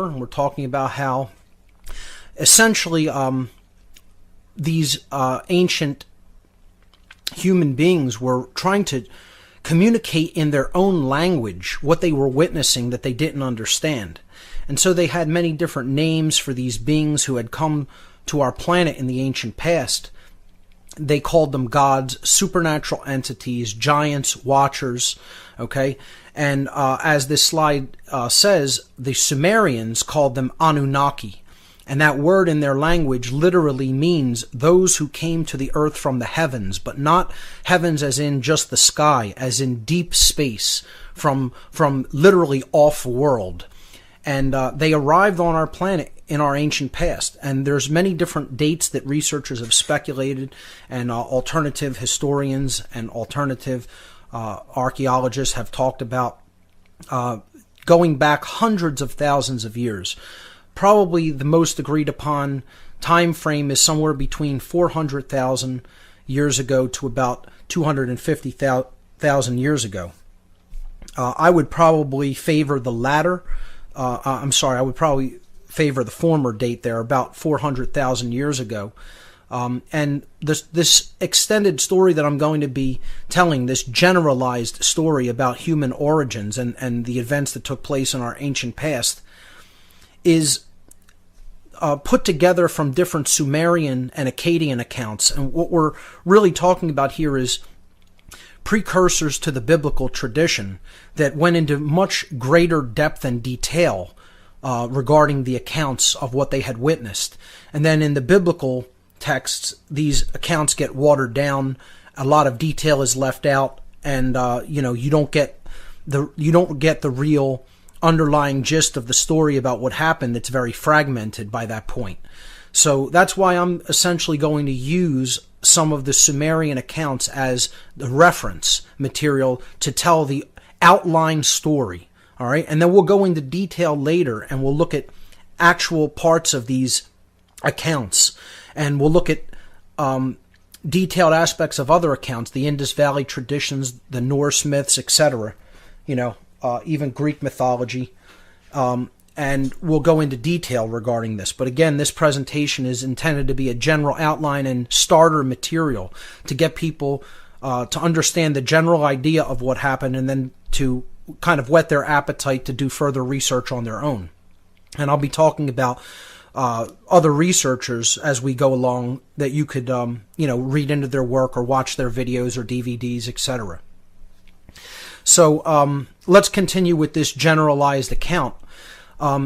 and we're talking about how essentially these ancient human beings were trying to communicate in their own language what they were witnessing that they didn't understand. And so they had many different names for these beings who had come to our planet in the ancient past. They called them gods, supernatural entities, giants, watchers, okay? And as this slide says, the Sumerians called them Anunnaki. And that word in their language literally means those who came to the earth from the heavens, but not heavens as in just the sky, as in deep space, from literally off-world. And they arrived on our planet in our ancient past. And there's many different dates that researchers have speculated, and alternative historians and alternative archaeologists have talked about going back hundreds of thousands of years. Probably the most agreed upon time frame is somewhere between 400,000 years ago to about 250,000 years ago. I would probably favor the latter. I would probably favor the former date there, about 400,000 years ago. And this extended story that I'm going to be telling, this generalized story about human origins and the events that took place in our ancient past, is put together from different Sumerian and Akkadian accounts. And what we're really talking about here is precursors to the biblical tradition that went into much greater depth and detail regarding the accounts of what they had witnessed. And then in the biblical texts, these accounts get watered down. A lot of detail is left out, and you don't get the real underlying gist of the story about what happened. It's very fragmented by that point. So that's why I'm essentially going to use some of the Sumerian accounts as the reference material to tell the outline story. All right, and then we'll go into detail later, and we'll look at actual parts of these accounts, and we'll look at detailed aspects of other accounts, the Indus Valley traditions, the Norse myths, etc. Even Greek mythology, and we'll go into detail regarding this. But again, this presentation is intended to be a general outline and starter material to get people to understand the general idea of what happened, and then to kind of whet their appetite to do further research on their own. And I'll be talking about other researchers as we go along that you could read into their work or watch their videos or DVDs, etc. So let's continue with this generalized account.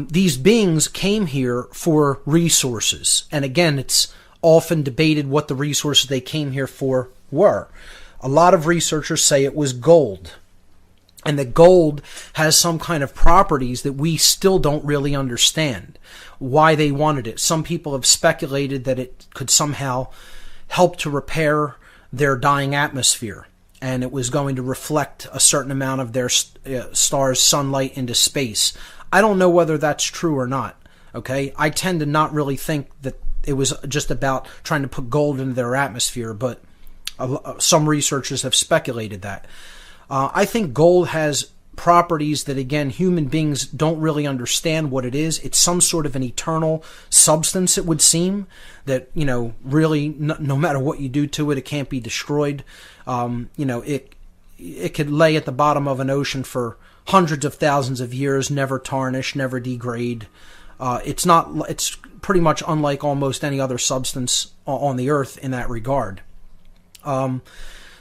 These beings came here for resources. And again, it's often debated what the resources they came here for were. A lot of researchers say it was gold. And that gold has some kind of properties that we still don't really understand why they wanted it. Some people have speculated that it could somehow help to repair their dying atmosphere, and it was going to reflect a certain amount of their star's sunlight into space. I don't know whether that's true or not, okay? I tend to not really think that it was just about trying to put gold into their atmosphere, but some researchers have speculated that. I think gold has properties that, again, human beings don't really understand what it is. It's some sort of an eternal substance, it would seem, that, really no matter what you do to it, it can't be destroyed. It could lay at the bottom of an ocean for hundreds of thousands of years, never tarnish, never degrade. It's pretty much unlike almost any other substance on the earth in that regard.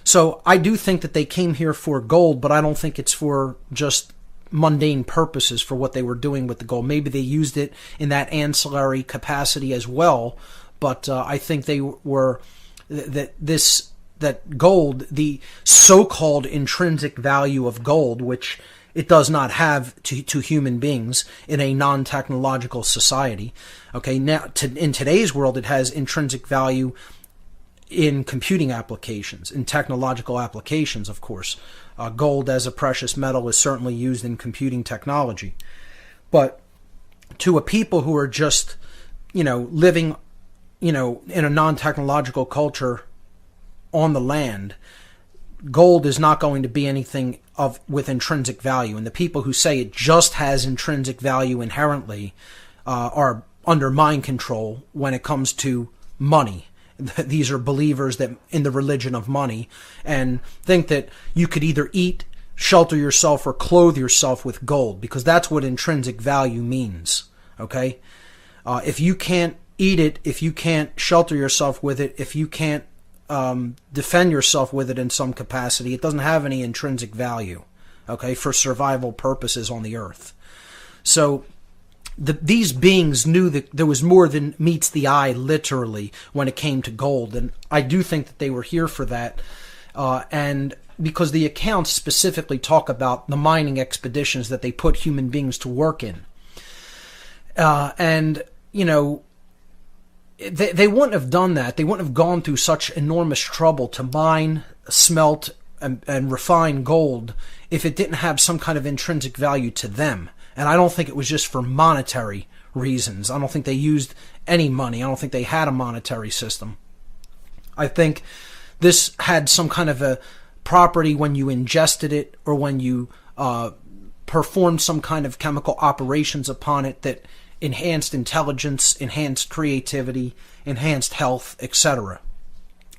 So I do think that they came here for gold, but I don't think it's for just mundane purposes for what they were doing with the gold. Maybe they used it in that ancillary capacity as well, but I think they were that gold, the so-called intrinsic value of gold, which it does not have to human beings in a non-technological society. Okay, now in today's world, it has intrinsic value in computing applications, in technological applications, of course. Gold as a precious metal is certainly used in computing technology. But to a people who are just, living, in a non-technological culture on the land, gold is not going to be anything with intrinsic value. And the people who say it just has intrinsic value inherently are under mind control when it comes to money. These are believers that in the religion of money, and think that you could either eat, shelter yourself, or clothe yourself with gold, because that's what intrinsic value means. Okay? If you can't eat it, if you can't shelter yourself with it, if you can't defend yourself with it in some capacity, it doesn't have any intrinsic value, okay, for survival purposes on the earth. So these beings knew that there was more than meets the eye, literally, when it came to gold. And I do think that they were here for that. And because the accounts specifically talk about the mining expeditions that they put human beings to work in. And, you know, they wouldn't have done that. They wouldn't have gone through such enormous trouble to mine, smelt, and refine gold if it didn't have some kind of intrinsic value to them. And I don't think it was just for monetary reasons. I don't think they used any money. I don't think they had a monetary system. I think this had some kind of a property when you ingested it, or when you performed some kind of chemical operations upon it that enhanced intelligence, enhanced creativity, enhanced health, etc.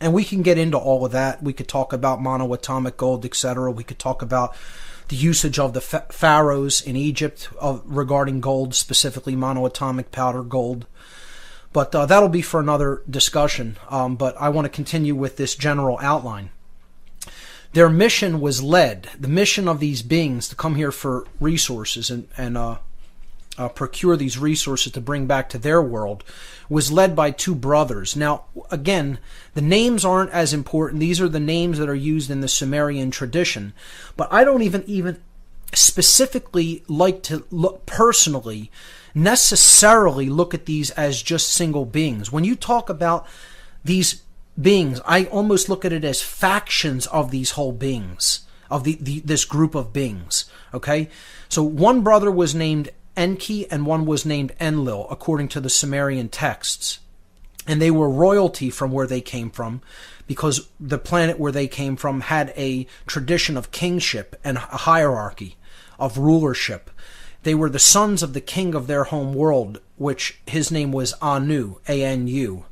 And we can get into all of that. We could talk about monoatomic gold, etc. We could talk about the usage of the pharaohs in Egypt regarding gold, specifically monoatomic powder gold. But that'll be for another discussion. But I want to continue with this general outline. Their mission was led, the mission of these beings to come here for resources and procure these resources to bring back to their world, was led by two brothers. Now, again, the names aren't as important. These are the names that are used in the Sumerian tradition. But I don't even specifically like to look personally, necessarily look at these as just single beings. When you talk about these beings, I almost look at it as factions of these whole beings, of this group of beings. Okay? So one brother was named Enki and one was named Enlil, according to the Sumerian texts. And they were royalty from where they came from, because the planet where they came from had a tradition of kingship and a hierarchy of rulership. They were the sons of the king of their home world, which his name was Anu, A-N-U.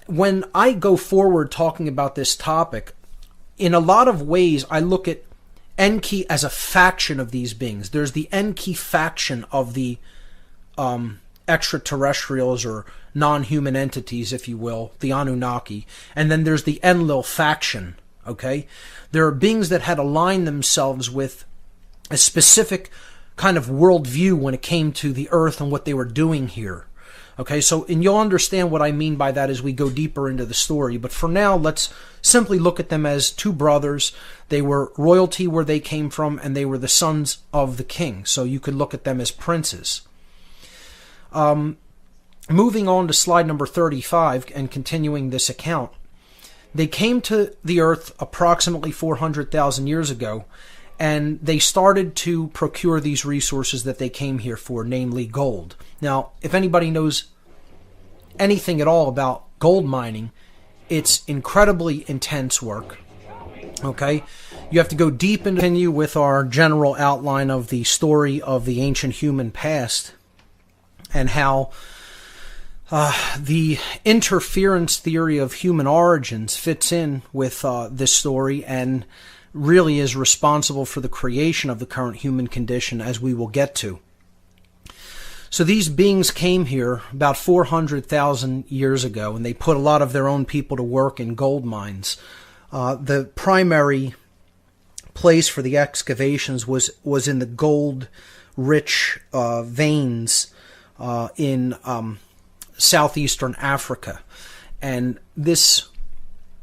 When I go forward talking about this topic, in a lot of ways I look at Enki as a faction of these beings. There's the Enki faction of the extraterrestrials, or non-human entities, if you will, the Anunnaki. And then there's the Enlil faction, okay? There are beings that had aligned themselves with a specific kind of worldview when it came to the earth and what they were doing here. Okay, so, and you'll understand what I mean by that as we go deeper into the story. But for now, let's simply look at them as two brothers. They were royalty where they came from, and they were the sons of the king. So you could look at them as princes. Moving on to slide number 35 and continuing this account. They came to the earth approximately 400,000 years ago, and they started to procure these resources that they came here for, namely gold. Now, if anybody knows anything at all about gold mining, it's incredibly intense work. Okay? You have to go deep and continue with our general outline of the story of the ancient human past, and how the interference theory of human origins fits in with this story, and really is responsible for the creation of the current human condition, as we will get to. So these beings came here about 400,000 years ago, and they put a lot of their own people to work in gold mines. The primary place for the excavations was in the gold-rich veins in southeastern Africa. And this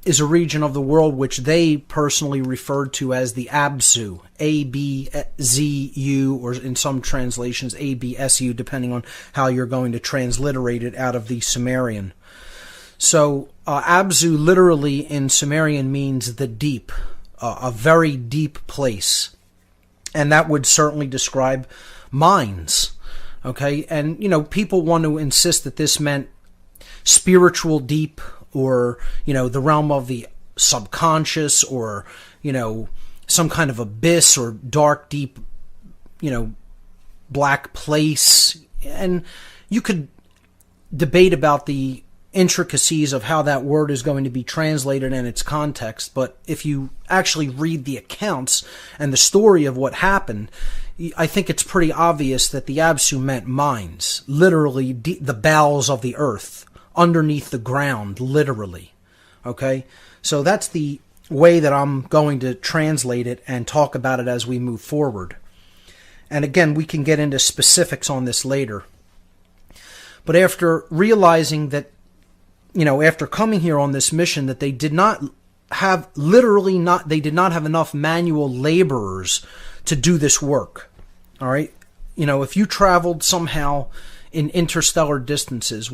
is a region of the world which they personally referred to as the Abzu, A-B-Z-U, or in some translations A-B-S-U, depending on how you're going to transliterate it out of the Sumerian. So Abzu literally in Sumerian means the deep, a very deep place. And that would certainly describe mines. Okay, and you know, people want to insist that this meant spiritual deep, or, you know, the realm of the subconscious, or, some kind of abyss or dark, deep, black place. And you could debate about the intricacies of how that word is going to be translated in its context, but if you actually read the accounts and the story of what happened, I think it's pretty obvious that the Absu meant mines, literally the bowels of the earth, underneath the ground, literally. Okay? So that's the way that I'm going to translate it and talk about it as we move forward. And again, we can get into specifics on this later. But after realizing that, after coming here on this mission, that they did not have enough manual laborers to do this work. All right? If you traveled somehow in interstellar distances,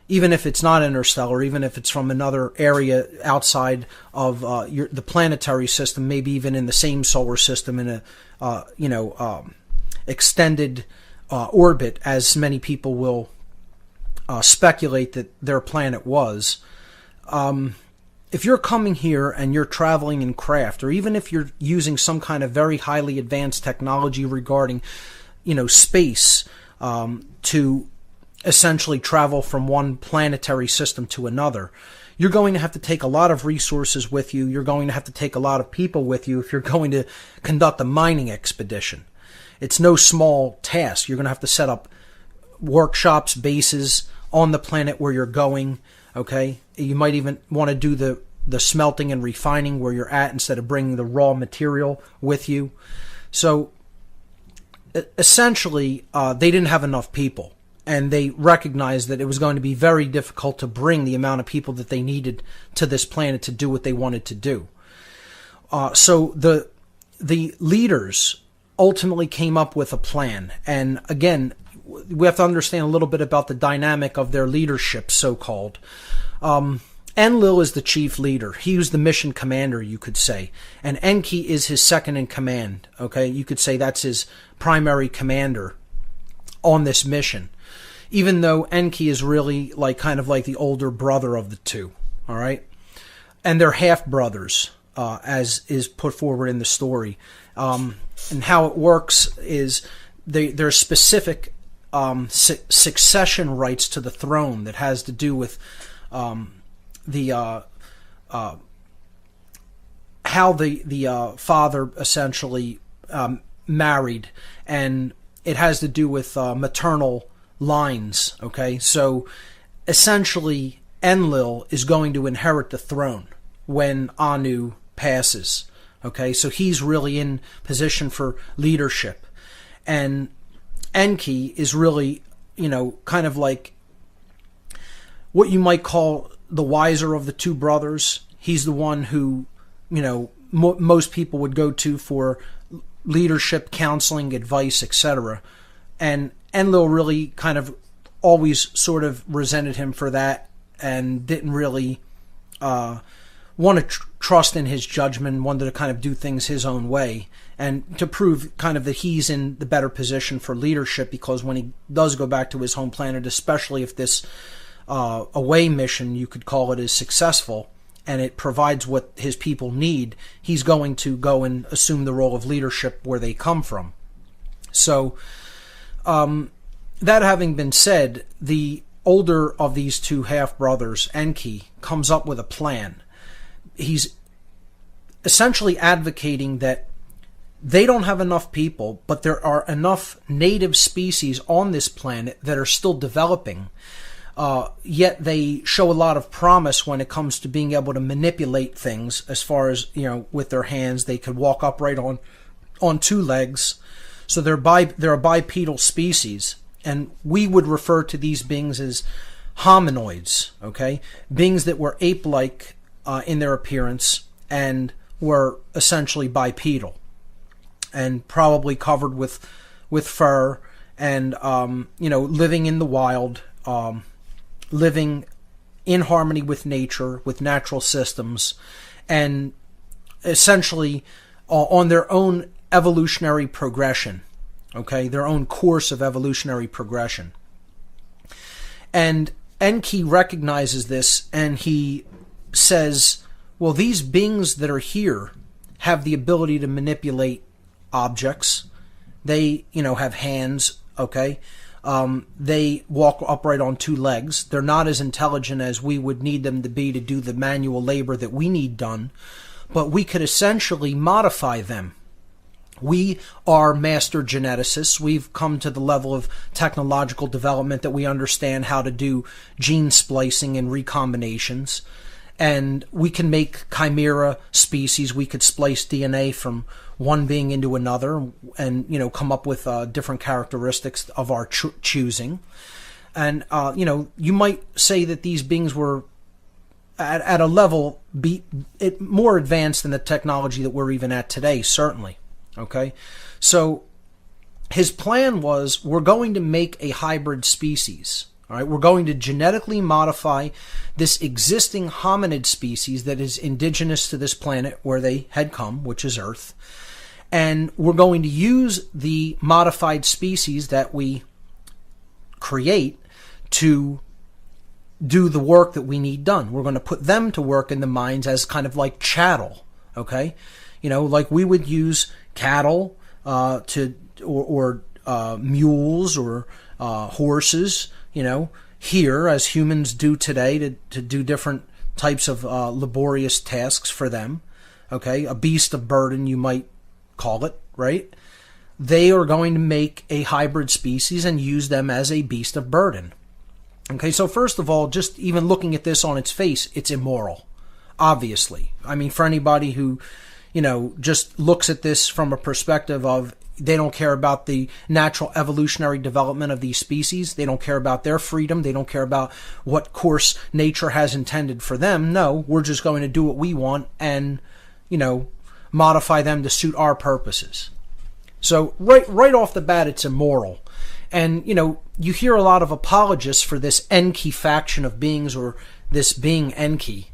even if it's not interstellar, even if it's from another area outside of the planetary system, maybe even in the same solar system in a extended orbit, as many people will speculate that their planet was. If you're coming here and you're traveling in craft, or even if you're using some kind of very highly advanced technology regarding, space, to essentially travel from one planetary system to another, you're going to have to take a lot of resources with you. You're going to have to take a lot of people with you if you're going to conduct a mining expedition. It's no small task. You're going to have to set up workshops, bases on the planet where you're going. Okay, you might even want to do the smelting and refining where you're at instead of bringing the raw material with you. So essentially, they didn't have enough people, and they recognized that it was going to be very difficult to bring the amount of people that they needed to this planet to do what they wanted to do. So the leaders ultimately came up with a plan, and again, we have to understand a little bit about the dynamic of their leadership, so-called. Enlil is the chief leader. He was the mission commander, you could say. And Enki is his second in command. Okay, you could say that's his primary commander on this mission. Even though Enki is really kind of like the older brother of the two. All right? And they're half-brothers, as is put forward in the story. And how it works is there's specific succession rights to the throne that has to do with how the father essentially married, and it has to do with maternal lines. Okay, so essentially Enlil is going to inherit the throne when Anu passes. Okay, so he's really in position for leadership, and Enki is really, kind of like what you might call the wiser of the two brothers. He's the one who, most people would go to for leadership, counseling, advice, etc. And Enlil really kind of always sort of resented him for that and didn't really want to trust in his judgment, wanted to kind of do things his own way, and to prove kind of that he's in the better position for leadership, because when he does go back to his home planet, especially if this away mission, you could call it, is successful and it provides what his people need, he's going to go and assume the role of leadership where they come from. So that having been said, the older of these two half-brothers, Enki, comes up with a plan. He's essentially advocating that they don't have enough people, but there are enough native species on this planet that are still developing, yet they show a lot of promise when it comes to being able to manipulate things, as far as, with their hands. They could walk upright on two legs. So they're a bipedal species, and we would refer to these beings as hominoids, okay? Beings that were ape-like in their appearance and were essentially bipedal and probably covered with fur and, living in the wild, living in harmony with nature, with natural systems, and essentially on their own evolutionary progression, okay, their own course of evolutionary progression. And Enki recognizes this, and he says, Well, these beings that are here have the ability to manipulate objects. They, have hands, okay? They walk upright on two legs. They're not as intelligent as we would need them to be to do the manual labor that we need done, but we could essentially modify them. We are master geneticists. We've come to the level of technological development that we understand how to do gene splicing and recombinations. And we can make chimera species. We could splice DNA from one being into another and, come up with different characteristics of our choosing. And, you might say that these beings were at a level more advanced than the technology that we're even at today, certainly. Okay? So his plan was, we're going to make a hybrid species. All right, we're going to genetically modify this existing hominid species that is indigenous to this planet where they had come, which is Earth. And we're going to use the modified species that we create to do the work that we need done. We're going to put them to work in the mines as kind of like chattel, okay? Like we would use cattle or mules or horses, here as humans do today to do different types of laborious tasks for them. Okay, a beast of burden, you might call it, right? They are going to make a hybrid species and use them as a beast of burden. Okay, so first of all, just even looking at this on its face, it's immoral, obviously. I mean, for anybody who, just looks at this from a perspective of they don't care about the natural evolutionary development of these species. They don't care about their freedom. They don't care about what course nature has intended for them. No, we're just going to do what we want and, modify them to suit our purposes. So right off the bat, it's immoral. And, you hear a lot of apologists for this Enki faction of beings or this being Enki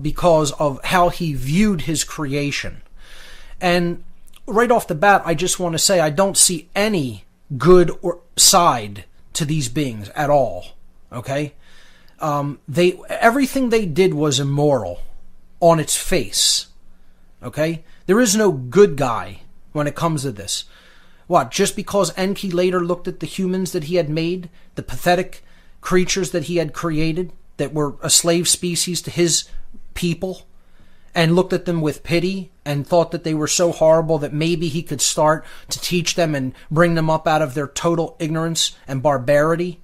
because of how he viewed his creation. And right off the bat, I just want to say I don't see any good or side to these beings at all. Okay, everything they did was immoral on its face. Okay, there is no good guy when it comes to this. What? Just because Enki later looked at the humans that he had made, the pathetic creatures that he had created that were a slave species to his people, and looked at them with pity and thought that they were so horrible that maybe he could start to teach them and bring them up out of their total ignorance and barbarity,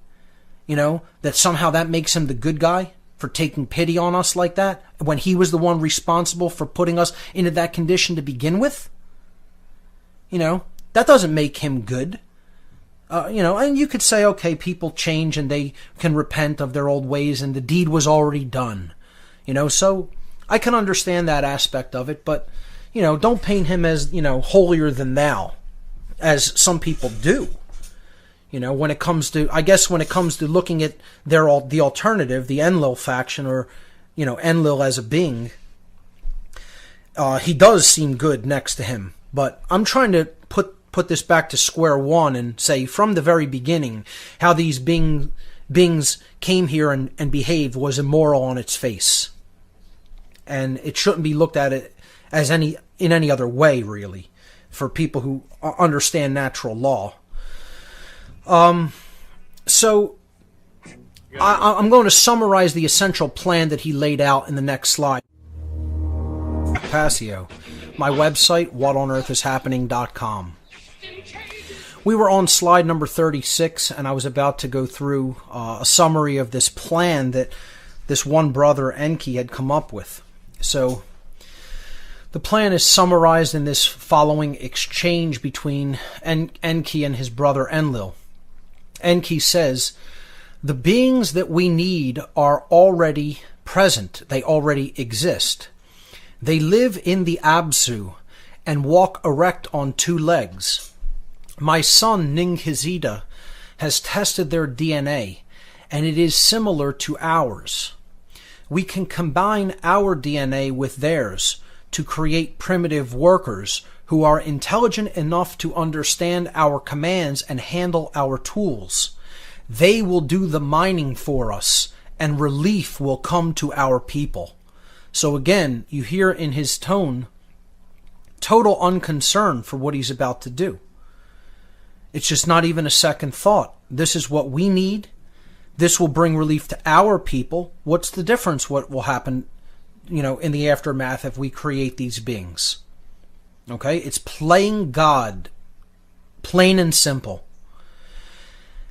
that somehow that makes him the good guy for taking pity on us like that when he was the one responsible for putting us into that condition to begin with. That doesn't make him good. And you could say, okay, people change and they can repent of their old ways and the deed was already done. So I can understand that aspect of it, but, don't paint him as, holier than thou, as some people do. When it comes to looking at the alternative, the Enlil faction, or, Enlil as a being, he does seem good next to him. But I'm trying to put this back to square one and say from the very beginning how these beings came here and behaved was immoral on its face. And it shouldn't be looked at it as in any other way, really, for people who understand natural law. So I'm going to summarize the essential plan that he laid out in the next slide. Passio, my website, whatonearthishappening.com. We were on slide number 36, and I was about to go through a summary of this plan that this one brother, Enki, had come up with. So the plan is summarized in this following exchange between Enki and his brother Enlil. Enki says, "The beings that we need are already present. They already exist. They live in the Absu and walk erect on two legs. My son Ninghizida has tested their DNA, and it is similar to ours. We can combine our DNA with theirs to create primitive workers who are intelligent enough to understand our commands and handle our tools. They will do the mining for us, and relief will come to our people." So again, you hear in his tone total unconcern for what he's about to do. It's just not even a second thought. This is what we need. This will bring relief to our people. What's the difference? What will happen, in the aftermath if we create these beings? Okay? It's playing God. Plain and simple.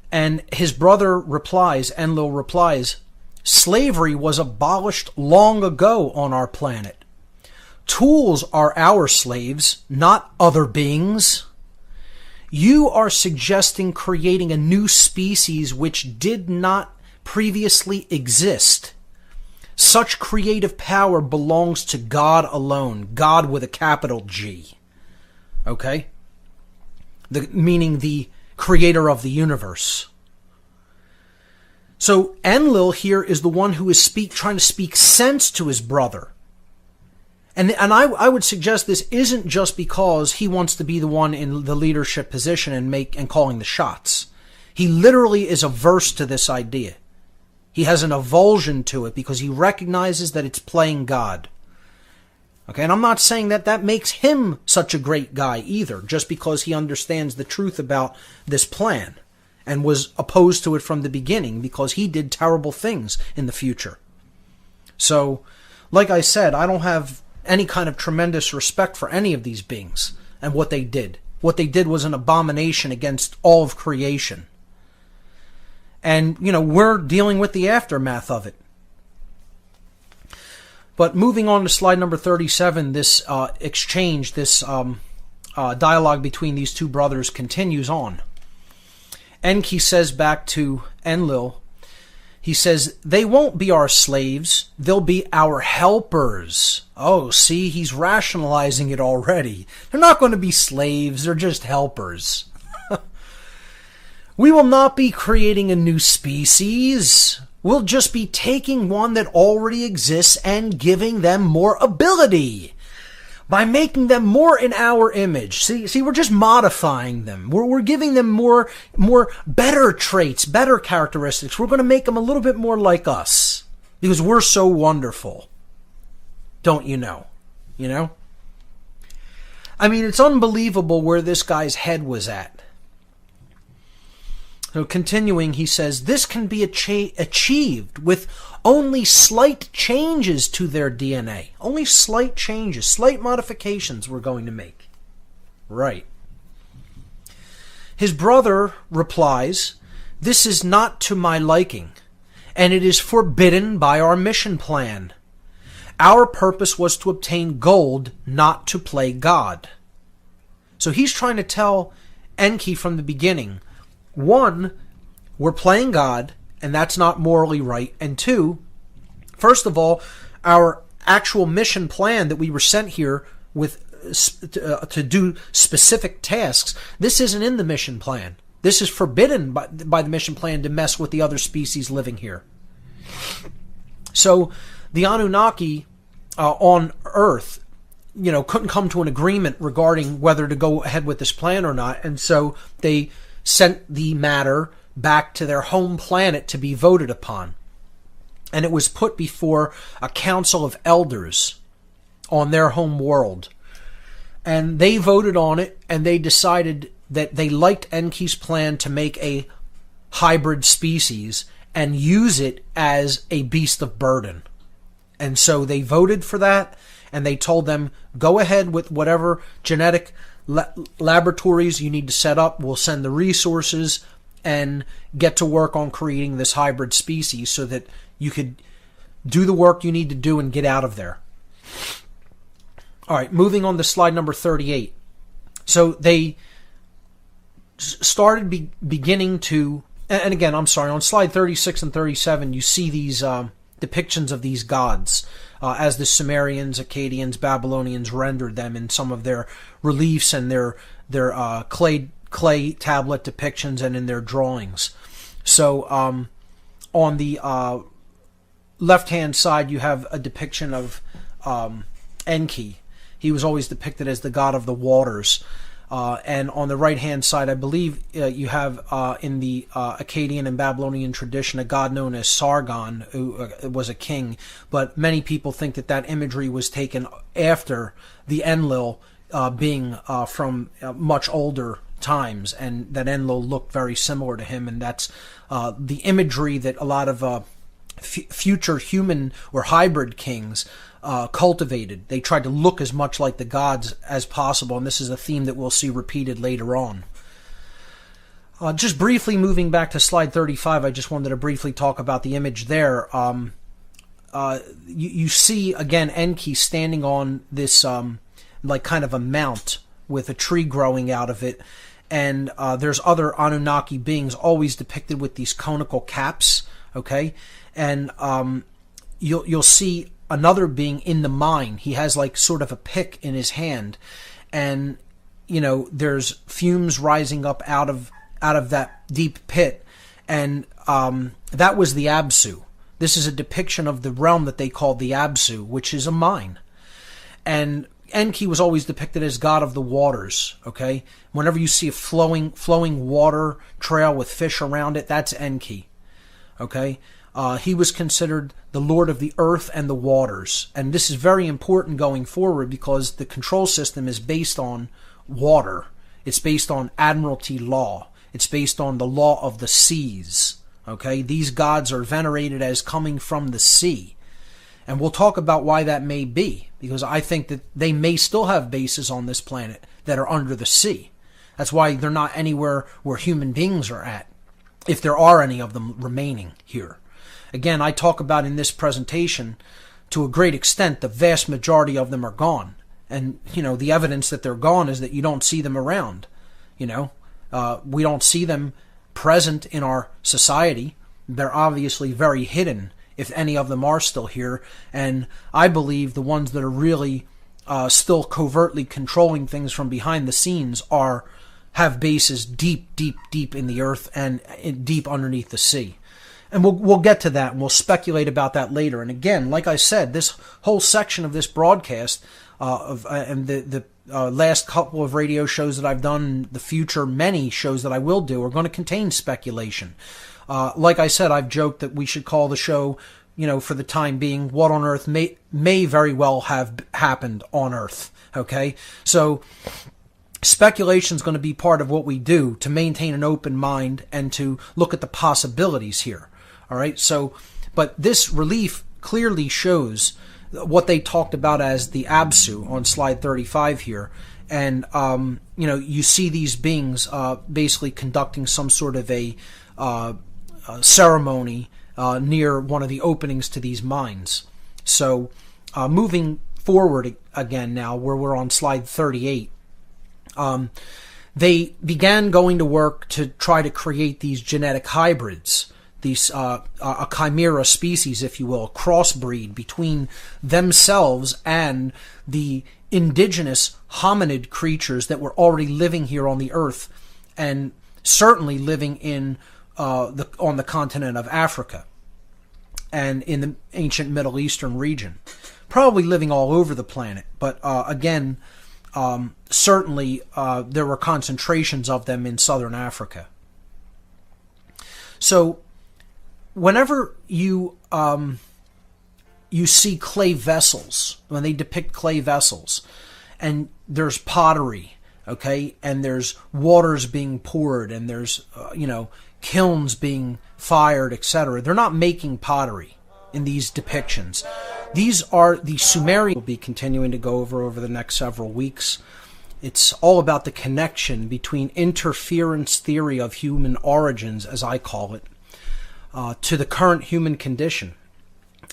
And his brother replies, Enlil replies, slavery was abolished long ago on our planet. Tools are our slaves, not other beings. You are suggesting creating a new species which did not previously exist. Such creative power belongs to God alone. God with a capital G. Okay? Meaning the creator of the universe. So Enlil here is the one who is trying to speak sense to his brother. And I would suggest this isn't just because he wants to be the one in the leadership position and calling the shots. He literally is averse to this idea. He has an avulsion to it because he recognizes that it's playing God. Okay, and I'm not saying that makes him such a great guy either, just because he understands the truth about this plan and was opposed to it from the beginning because he did terrible things in the future. So, like I said, I don't have any kind of tremendous respect for any of these beings and what they did. What they did was an abomination against all of creation. And, we're dealing with the aftermath of it. But moving on to slide number 37, this exchange, this dialogue between these two brothers continues on. Enki says back to Enlil, he says, they won't be our slaves, they'll be our helpers. Oh, see, he's rationalizing it already. They're not going to be slaves, they're just helpers. We will not be creating a new species. We'll just be taking one that already exists and giving them more ability. By making them more in our image. See, we're just modifying them. We're giving them more better traits, better characteristics. We're going to make them a little bit more like us. Because we're so wonderful. Don't you know? I mean, it's unbelievable where this guy's head was at. So continuing, he says, this can be achieved with only slight changes to their DNA. Only slight changes, slight modifications we're going to make. Right. His brother replies, this is not to my liking, and it is forbidden by our mission plan. Our purpose was to obtain gold, not to play God. So he's trying to tell Enki from the beginning, one, we're playing God, and that's not morally right. And two, first of all, our actual mission plan that we were sent here with to do specific tasks, this isn't in the mission plan. This is forbidden by the mission plan to mess with the other species living here. So the Anunnaki on Earth, couldn't come to an agreement regarding whether to go ahead with this plan or not, and so they sent the matter back to their home planet to be voted upon. And it was put before a council of elders on their home world. And they voted on it, and they decided that they liked Enki's plan to make a hybrid species and use it as a beast of burden. And so they voted for that, and they told them, go ahead with whatever genetic laboratories you need to set up. We'll send the resources and get to work on creating this hybrid species so that you could do the work you need to do and get out of there. All right, moving on to slide number 38. So they started beginning to, and again, I'm sorry, on slide 36 and 37, you see these depictions of these gods as the Sumerians, Akkadians, Babylonians rendered them in some of their reliefs and their clay tablet depictions and in their drawings. So on the left-hand side, you have a depiction of Enki. He was always depicted as the god of the waters. And on the right-hand side, I believe you have in the Akkadian and Babylonian tradition a god known as Sargon, who was a king. But many people think that that imagery was taken after the Enlil being from much older times, and that Enlil looked very similar to him. And that's the imagery that a lot of future human or hybrid kings cultivated. They tried to look as much like the gods as possible, and this is a theme that we'll see repeated later on. Just briefly moving back to slide 35, I just wanted to briefly talk about the image there. You see, again, Enki standing on this like kind of a mount with a tree growing out of it, and there's other Anunnaki beings always depicted with these conical caps, okay? And you'll see another being in the mine. He has like sort of a pick in his hand, and you know, there's fumes rising up out of that deep pit, and that was the Absu. This is a depiction of the realm that they called the Absu, which is a mine. And Enki was always depicted as god of the waters, okay? Whenever you see a flowing water trail with fish around it, that's Enki, okay? He was considered the lord of the earth and the waters. And this is very important going forward because the control system is based on water. It's based on admiralty law. It's based on the law of the seas. Okay, these gods are venerated as coming from the sea. And we'll talk about why that may be, because I think that they may still have bases on this planet that are under the sea. That's why they're not anywhere where human beings are at, if there are any of them remaining here. Again, I talk about in this presentation, to a great extent, the vast majority of them are gone. And, you know, the evidence that they're gone is that you don't see them around. You know, we don't see them present in our society. They're obviously very hidden, if any of them are still here. And I believe the ones that are really still covertly controlling things from behind the scenes have bases deep in the earth and deep underneath the sea. And we'll get to that, and we'll speculate about that later. And again, like I said, this whole section of this broadcast and the last couple of radio shows that I've done, the future many shows that I will do, are going to contain speculation. Like I said, I've joked that we should call the show, you know, for the time being, What on Earth may very well have happened on Earth. Okay? So speculation is going to be part of what we do to maintain an open mind and to look at the possibilities here. All right? So, but this relief clearly shows what they talked about as the Absu on slide 35 here. And, you know, you see these beings basically conducting some sort of a ceremony near one of the openings to these mines. So moving forward again now, where we're on slide 38, they began going to work to try to create these genetic hybrids, these a chimera species, if you will, a crossbreed between themselves and the indigenous hominid creatures that were already living here on the earth, and certainly living in on the continent of Africa and in the ancient Middle Eastern region, probably living all over the planet. But again, certainly there were concentrations of them in southern Africa. So whenever you see clay vessels, when they depict clay vessels, and there's pottery, okay, and there's waters being poured, and there's you know, kilns being fired, etc. They're not making pottery in these depictions. These are the Sumerian. We'll be continuing to go over the next several weeks. It's all about the connection between interference theory of human origins, as I call it, to the current human condition.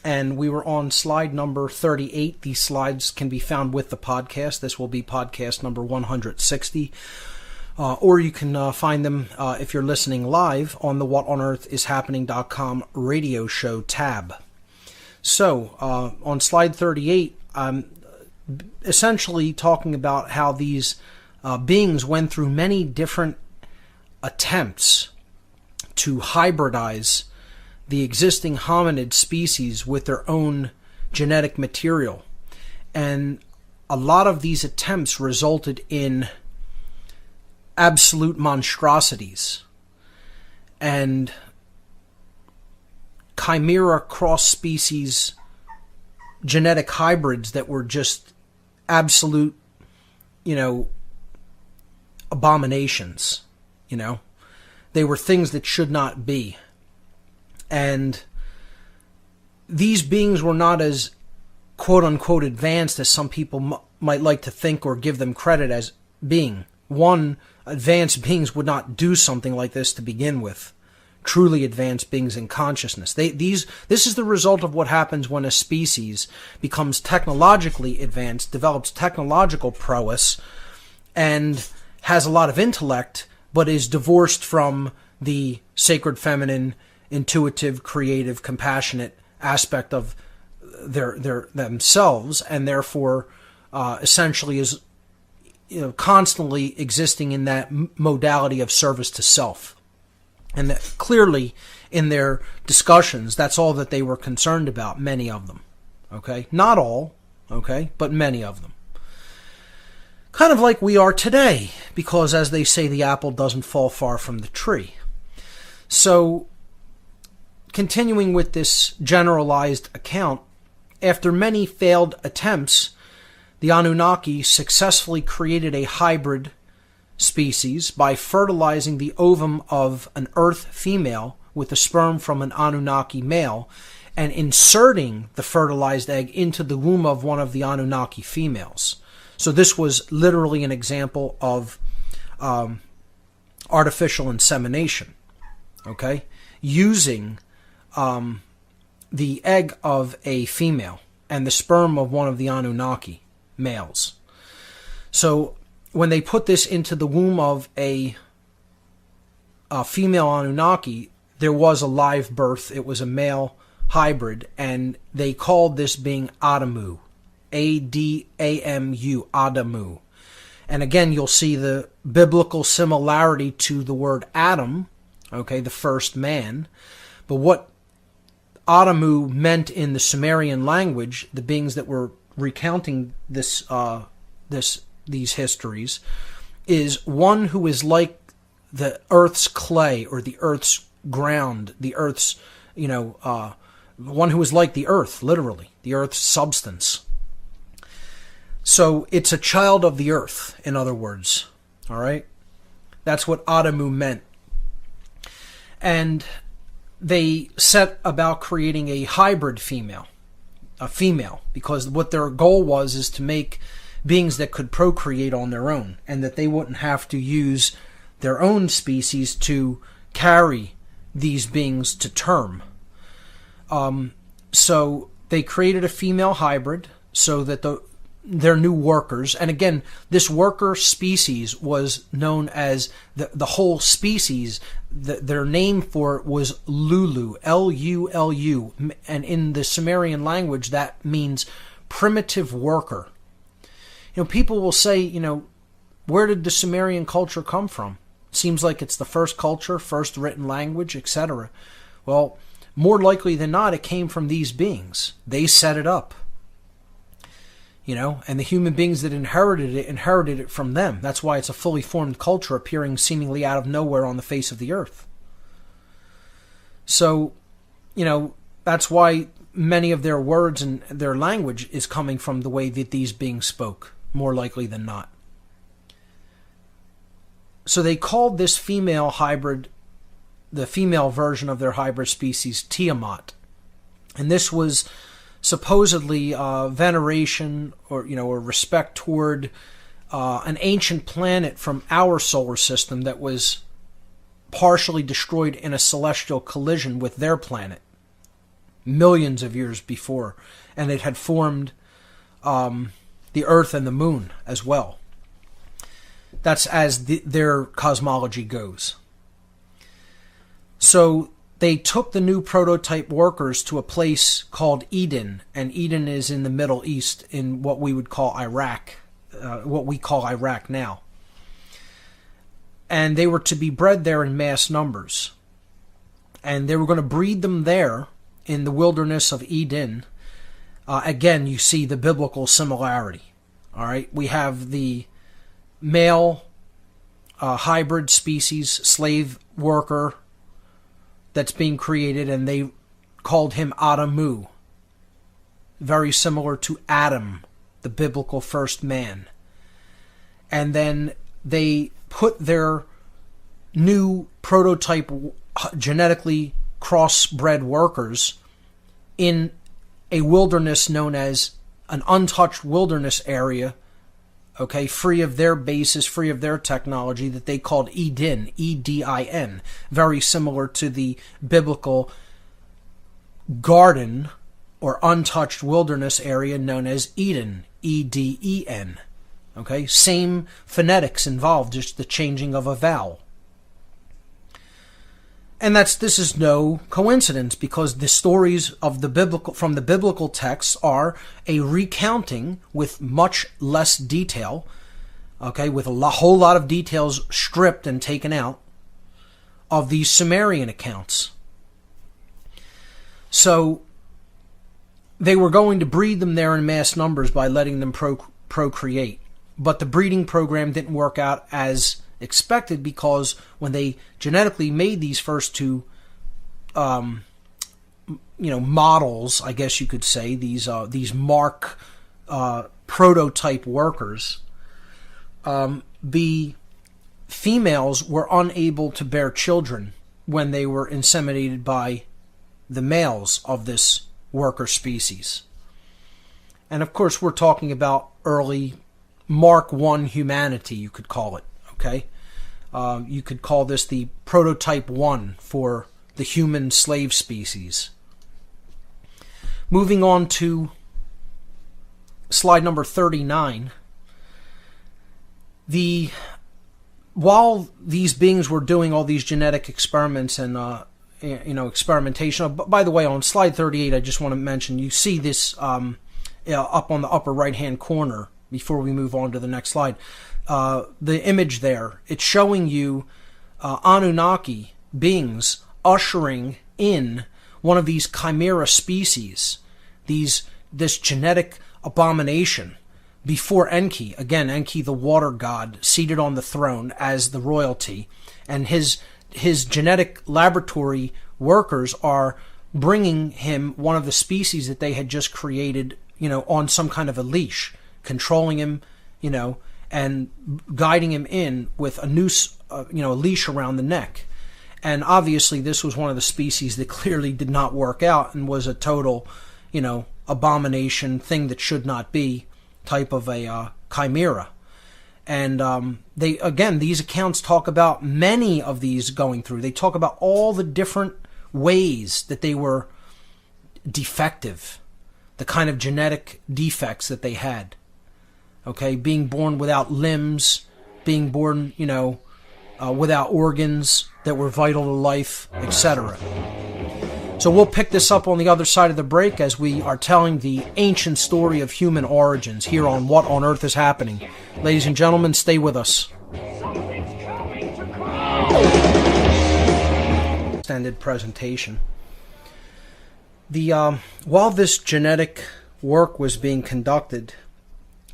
And we were on slide number 38. These slides can be found with the podcast. This will be podcast number 160. Or you can find them, if you're listening live, on the whatonearthishappening.com radio show tab. So, on slide 38, I'm essentially talking about how these beings went through many different attempts to hybridize the existing hominid species with their own genetic material. And a lot of these attempts resulted in absolute monstrosities and chimera cross-species genetic hybrids that were just absolute, abominations. They were things that should not be. And these beings were not as quote-unquote advanced as some people might like to think or give them credit as being. One, advanced beings would not do something like this to begin with. Truly advanced beings in consciousness. This is the result of what happens when a species becomes technologically advanced, develops technological prowess, and has a lot of intellect, but is divorced from the sacred feminine, intuitive, creative, compassionate aspect of their themselves, and therefore essentially is constantly existing in that modality of service to self. And that clearly in their discussions, that's all that they were concerned about, many of them. Okay? Not all, okay, but many of them. Kind of like we are today, because as they say, the apple doesn't fall far from the tree. So, continuing with this generalized account, after many failed attempts, the Anunnaki successfully created a hybrid species by fertilizing the ovum of an Earth female with the sperm from an Anunnaki male and inserting the fertilized egg into the womb of one of the Anunnaki females. So this was literally an example of artificial insemination, okay, using the egg of a female and the sperm of one of the Anunnaki males. So when they put this into the womb of a female Anunnaki, there was a live birth. It was a male hybrid, and they called this being Adamu. A-D-A-M-U, Adamu. And again, you'll see the biblical similarity to the word Adam, okay, the first man. But what Adamu meant in the Sumerian language, the beings that were recounting these histories, is one who is like the earth's clay or the earth's ground, the earth's, one who is like the earth, literally, the earth's substance. So it's a child of the earth, in other words. All right? That's what Adamu meant. And they set about creating a hybrid female, because what their goal was is to make beings that could procreate on their own, and that they wouldn't have to use their own species to carry these beings to term. So they created a female hybrid so that their new workers, and again, this worker species was known as the whole species. Their name for it was Lulu, L-U-L-U, and in the Sumerian language that means primitive worker. People will say, where did the Sumerian culture come from? Seems like it's the first culture, first written language, etc. Well, more likely than not, it came from these beings. They set it up. And the human beings that inherited it from them. That's why it's a fully formed culture appearing seemingly out of nowhere on the face of the earth. So, that's why many of their words and their language is coming from the way that these beings spoke, more likely than not. So they called this female hybrid, the female version of their hybrid species, Tiamat. And this was supposedly veneration or respect toward an ancient planet from our solar system that was partially destroyed in a celestial collision with their planet millions of years before, and it had formed the Earth and the Moon as well. That's as their cosmology goes. So they took the new prototype workers to a place called Eden, and Eden is in the Middle East, in what we would call Iraq, what we call Iraq now. And they were to be bred there in mass numbers. And they were going to breed them there in the wilderness of Eden. Again, you see the biblical similarity. All right, we have the male hybrid species, slave worker that's being created, and they called him Adamu, very similar to Adam, the biblical first man. And then they put their new prototype genetically crossbred workers in a wilderness known as an untouched wilderness area, okay, free of their bases, free of their technology, that they called Eden, Edin, very similar to the biblical garden or untouched wilderness area known as Eden, Eden. Okay, same phonetics involved, just the changing of a vowel. And this is no coincidence, because the stories of from the biblical texts are a recounting with much less detail, okay, with a whole lot of details stripped and taken out of these Sumerian accounts. So they were going to breed them there in mass numbers by letting them procreate. But the breeding program didn't work out as expected, because when they genetically made these first two models, I guess you could say, these mark prototype workers, the females were unable to bear children when they were inseminated by the males of this worker species. And of course we're talking about early Mark I humanity, you could call it. Okay, you could call this the prototype 1 for the human slave species. Moving on to slide number 39. While these beings were doing all these genetic experiments and experimentation. By the way, on slide 38, I just want to mention, you see this up on the upper right-hand corner before we move on to the next slide. The image there, it's showing you Anunnaki beings ushering in one of these chimera species, this genetic abomination, before Enki. Again, Enki, the water god, seated on the throne as the royalty, and his genetic laboratory workers are bringing him one of the species that they had just created, on some kind of a leash, controlling him, and guiding him in with a noose, a leash around the neck. And obviously this was one of the species that clearly did not work out and was a total, abomination, thing that should not be, type of a chimera. And these accounts talk about many of these going through. They talk about all the different ways that they were defective, the kind of genetic defects that they had. Okay, being born without limbs, being born, without organs that were vital to life, etc. So we'll pick this up on the other side of the break as we are telling the ancient story of human origins here on What on Earth is Happening. Ladies and gentlemen, stay with us. Extended presentation. While this genetic work was being conducted,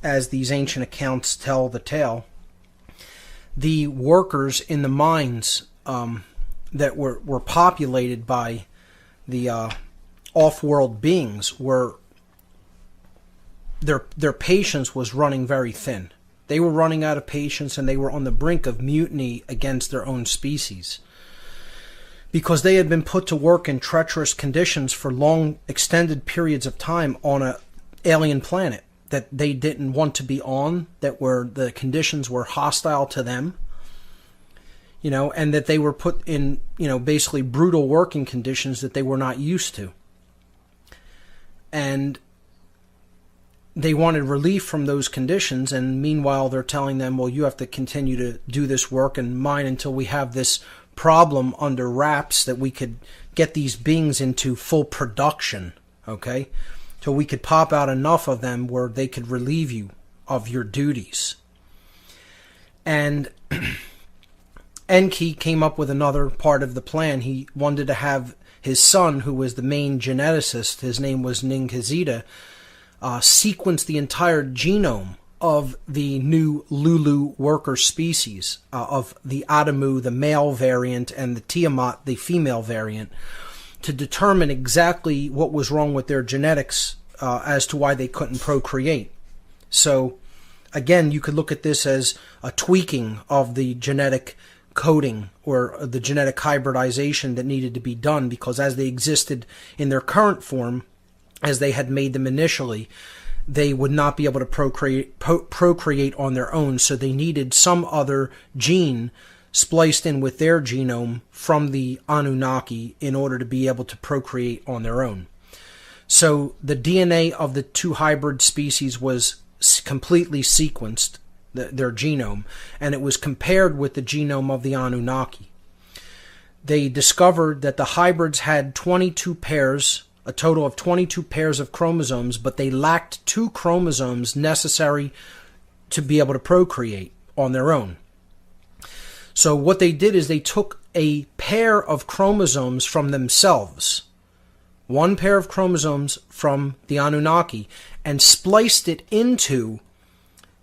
as these ancient accounts tell the tale, the workers in the mines that were populated by the off-world beings their patience was running very thin. They were running out of patience, and they were on the brink of mutiny against their own species, because they had been put to work in treacherous conditions for long, extended periods of time on an alien planet that they didn't want to be on, the conditions were hostile to them, and that they were put in, basically brutal working conditions that they were not used to. And they wanted relief from those conditions, and meanwhile they're telling them, well, you have to continue to do this work and mine until we have this problem under wraps, that we could get these beings into full production, okay? So we could pop out enough of them where they could relieve you of your duties. And Enki came up with another part of the plan. He wanted to have his son, who was the main geneticist, his name was Ninkazita, sequence the entire genome of the new Lulu worker species, of the Adamu, the male variant, and the Tiamat, the female variant, to determine exactly what was wrong with their genetics as to why they couldn't procreate. So, again, you could look at this as a tweaking of the genetic coding or the genetic hybridization that needed to be done, because as they existed in their current form, as they had made them initially, they would not be able to procreate on their own, so they needed some other gene spliced in with their genome from the Anunnaki in order to be able to procreate on their own. So the DNA of the two hybrid species was completely sequenced, their genome, and it was compared with the genome of the Anunnaki. They discovered that the hybrids had 22 pairs, a total of 22 pairs of chromosomes, but they lacked 2 chromosomes necessary to be able to procreate on their own. So what they did is they took a pair of chromosomes from themselves, one pair of chromosomes from the Anunnaki, and spliced it into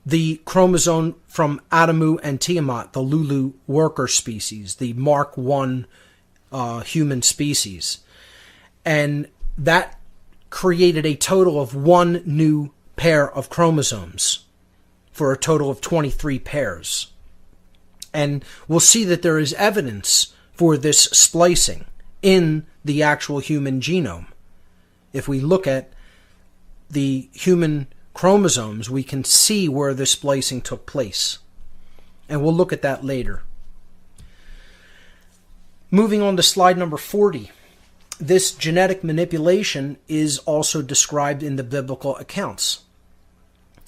the chromosome from Adamu and Tiamat, the Lulu worker species, the Mark I human species. And that created a total of 1 new pair of chromosomes for a total of 23 pairs. And we'll see that there is evidence for this splicing in the actual human genome. If we look at the human chromosomes, we can see where the splicing took place. And we'll look at that later. Moving on to slide number 40. This genetic manipulation is also described in the biblical accounts.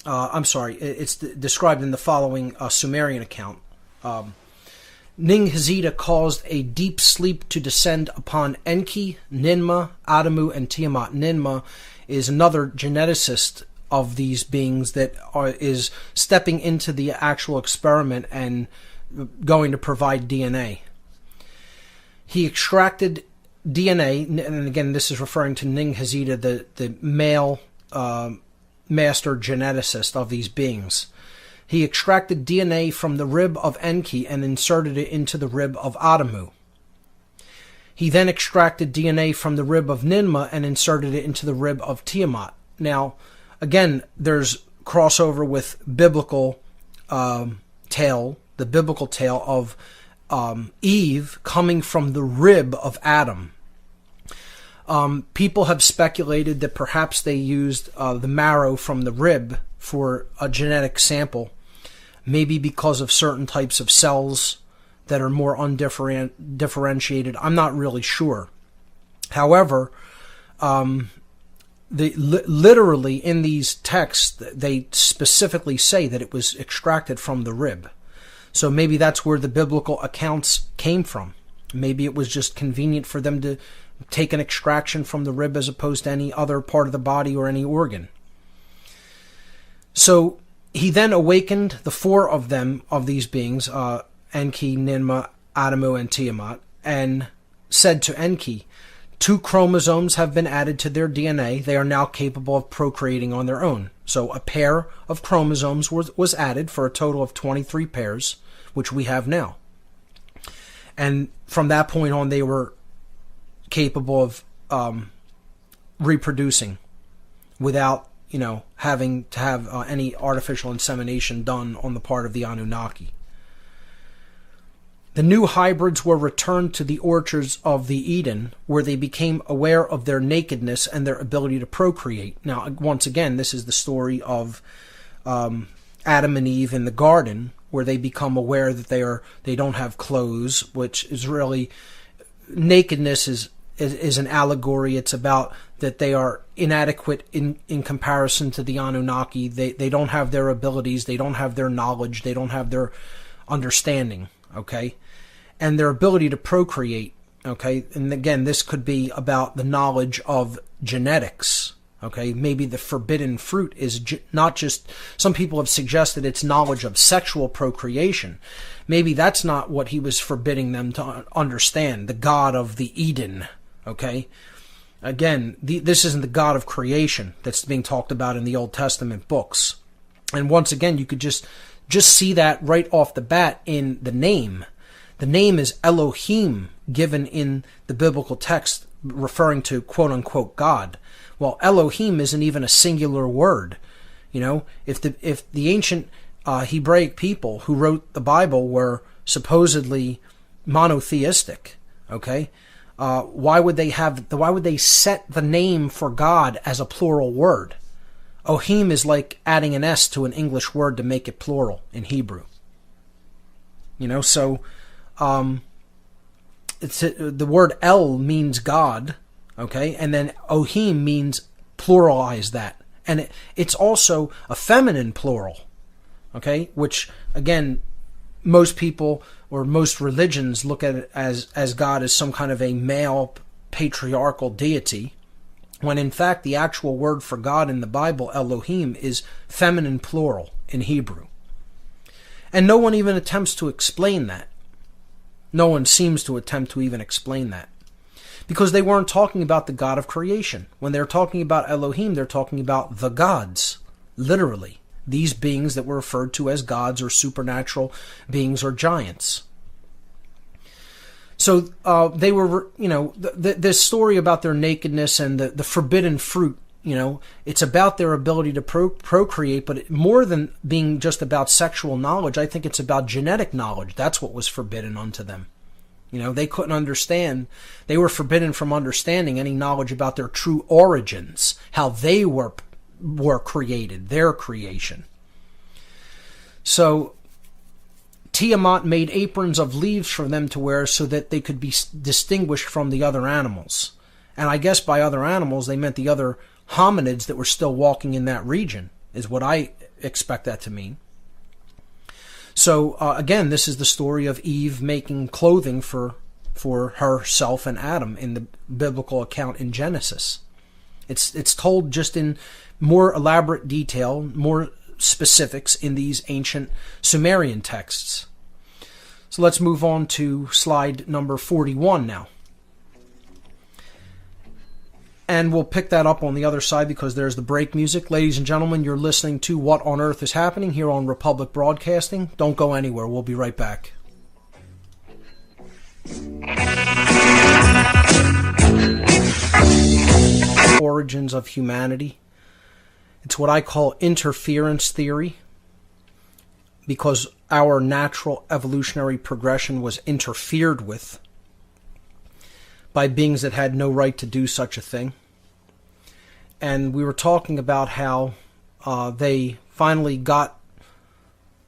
It's described in the following Sumerian account. Ning-Hazita caused a deep sleep to descend upon Enki, Ninmah, Adamu, and Tiamat. Ninmah is another geneticist of these beings that is stepping into the actual experiment and going to provide DNA. He extracted DNA, and again, this is referring to Ning-Hazita, the male master geneticist of these beings. He extracted DNA from the rib of Enki and inserted it into the rib of Adamu. He then extracted DNA from the rib of Ninmah and inserted it into the rib of Tiamat. Now, again, there's crossover with biblical tale, the biblical tale of Eve coming from the rib of Adam. People have speculated that perhaps they used the marrow from the rib for a genetic sample, maybe because of certain types of cells that are more undifferentiated. I'm not really sure. However, literally in these texts, they specifically say that it was extracted from the rib. So maybe that's where the biblical accounts came from. Maybe it was just convenient for them to take an extraction from the rib as opposed to any other part of the body or any organ. So he then awakened the 4 of them, of these beings, Enki, Ninmah, Adamu, and Tiamat, and said to Enki, 2 chromosomes have been added to their DNA. They are now capable of procreating on their own. So a pair of chromosomes was added for a total of 23 pairs, which we have now. And from that point on, they were capable of reproducing without, having to have any artificial insemination done on the part of the Anunnaki. The new hybrids were returned to the orchards of the Eden, where they became aware of their nakedness and their ability to procreate. Now, once again, this is the story of Adam and Eve in the garden, where they become aware that they don't have clothes, which is really, nakedness is an allegory. It's about that they are inadequate in comparison to the Anunnaki. They don't have their abilities, they don't have their knowledge, they don't have their understanding, okay? And their ability to procreate, okay? And again, this could be about the knowledge of genetics, okay? Maybe the forbidden fruit is not just, some people have suggested it's knowledge of sexual procreation. Maybe that's not what he was forbidding them to understand, the God of the Eden, okay? Again, this isn't the God of creation that's being talked about in the Old Testament books. And once again, you could just see that right off the bat in the name. The name is Elohim, given in the biblical text, referring to quote-unquote God. Well, Elohim isn't even a singular word. You know, if the ancient Hebraic people who wrote the Bible were supposedly monotheistic, okay, why would they set the name for God as a plural word? Ohim is like adding an S to an English word to make it plural in Hebrew. You know, so the word El means God, okay, and then Ohim means pluralize that, and it's also a feminine plural, okay, which again, most people or most religions look at it as God as some kind of a male patriarchal deity, when in fact the actual word for God in the Bible, Elohim, is feminine plural in Hebrew. And no one even attempts to explain that. No one seems to attempt to even explain that. Because they weren't talking about the God of creation. When they're talking about Elohim, they're talking about the gods, literally. These beings that were referred to as gods or supernatural beings or giants. So they were, you know, this story about their nakedness and the forbidden fruit, you know, it's about their ability to procreate, but more than being just about sexual knowledge, I think it's about genetic knowledge. That's what was forbidden unto them. You know, they couldn't understand. They were forbidden from understanding any knowledge about their true origins, how they were created, their creation. So Tiamat made aprons of leaves for them to wear so that they could be distinguished from the other animals. And I guess by other animals, they meant the other hominids that were still walking in that region, is what I expect that to mean. So again, this is the story of Eve making clothing for herself and Adam in the biblical account in Genesis. It's told just in more elaborate detail, more specifics in these ancient Sumerian texts. So let's move on to slide number 41 now. And we'll pick that up on the other side because there's the break music. Ladies and gentlemen, you're listening to What on Earth is Happening here on Republic Broadcasting. Don't go anywhere. We'll be right back. Origins of humanity. It's what I call interference theory, because our natural evolutionary progression was interfered with by beings that had no right to do such a thing. And we were talking about how they finally got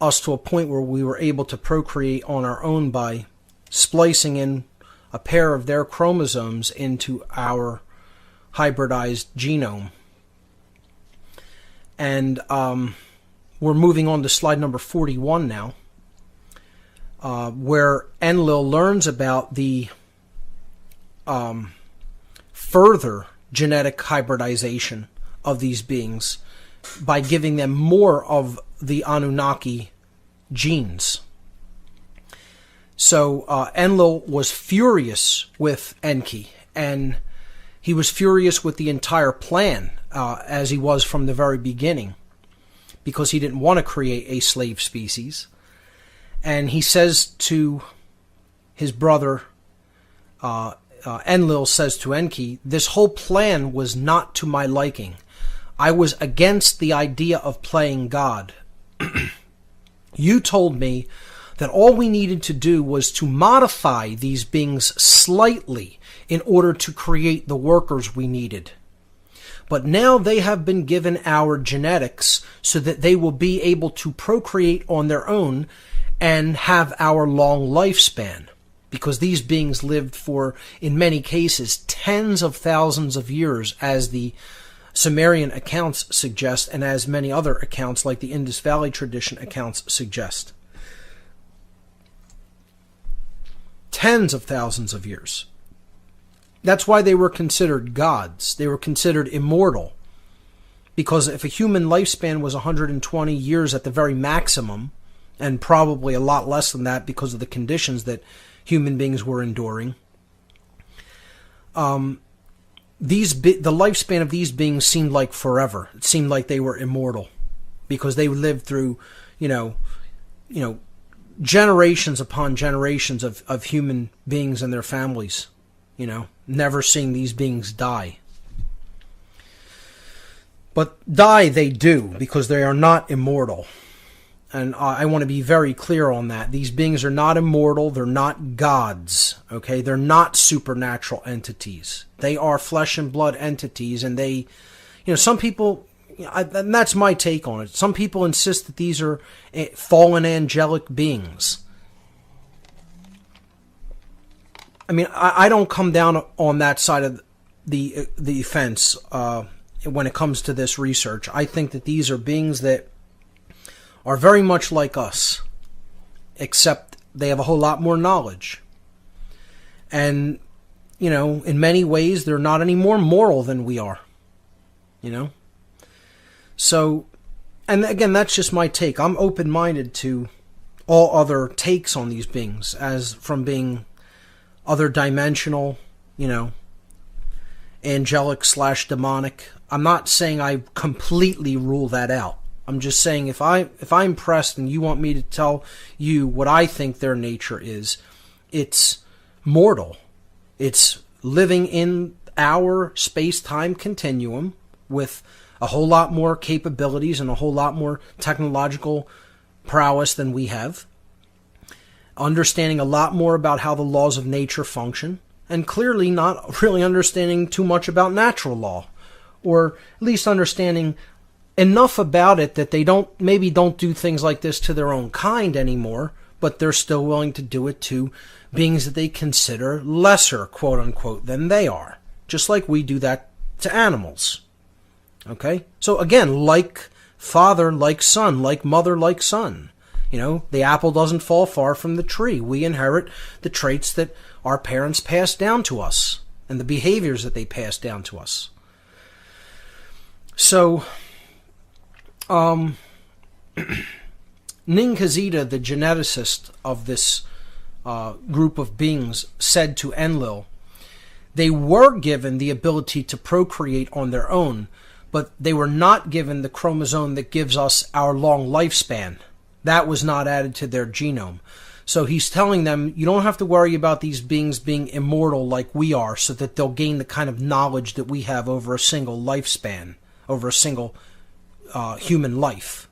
us to a point where we were able to procreate on our own by splicing in a pair of their chromosomes into our hybridized genome. And we're moving on to slide number 41 now, where Enlil learns about the further genetic hybridization of these beings by giving them more of the Anunnaki genes. So Enlil was furious with Enki, and he was furious with the entire plan, as he was from the very beginning, because he didn't want to create a slave species. And he says to his brother, Enlil says to Enki, this whole plan was not to my liking. I was against the idea of playing God. You told me that all we needed to do was to modify these beings slightly in order to create the workers we needed. But now they have been given our genetics so that they will be able to procreate on their own and have our long lifespan. Because these beings lived for, in many cases, tens of thousands of years, as the Sumerian accounts suggest, and as many other accounts like the Indus Valley tradition accounts suggest. Tens of thousands of years. That's why they were considered gods. They were considered immortal. Because if a human lifespan was 120 years at the very maximum, and probably a lot less than that because of the conditions that human beings were enduring, the lifespan of these beings seemed like forever. It seemed like they were immortal. because they lived through, you know, generations upon generations of human beings and their families, never seeing these beings die. But die they do, because they are not immortal. And I want to be very clear on that. These beings are not immortal. They're not gods. Okay? They're not supernatural entities. They are flesh and blood entities. And they, some people, and that's my take on it. Some people insist that these are fallen angelic beings. I mean, I don't come down on that side of the fence when it comes to this research. I think that these are beings that are very much like us, except they have a whole lot more knowledge. And, in many ways, they're not any more moral than we are. So, and again, that's just my take. I'm open-minded to all other takes on these beings, as from being other dimensional, angelic / demonic. I'm not saying I completely rule that out. I'm just saying if I'm pressed and you want me to tell you what I think their nature is, it's mortal. It's living in our space-time continuum with a whole lot more capabilities and a whole lot more technological prowess than we have. Understanding a lot more about how the laws of nature function, and clearly not really understanding too much about natural law, or at least understanding enough about it that they don't do things like this to their own kind anymore, but they're still willing to do it to beings that they consider lesser, quote unquote, than they are. Just like we do that to animals. Okay? So again, like father, like son, like mother, like son. The apple doesn't fall far from the tree. We inherit the traits that our parents passed down to us and the behaviors that they passed down to us. So, Ninkazita, the geneticist of this group of beings, said to Enlil, they were given the ability to procreate on their own, but they were not given the chromosome that gives us our long lifespan. That was not added to their genome. So he's telling them, you don't have to worry about these beings being immortal like we are, so that they'll gain the kind of knowledge that we have over a single lifespan, over a single human life.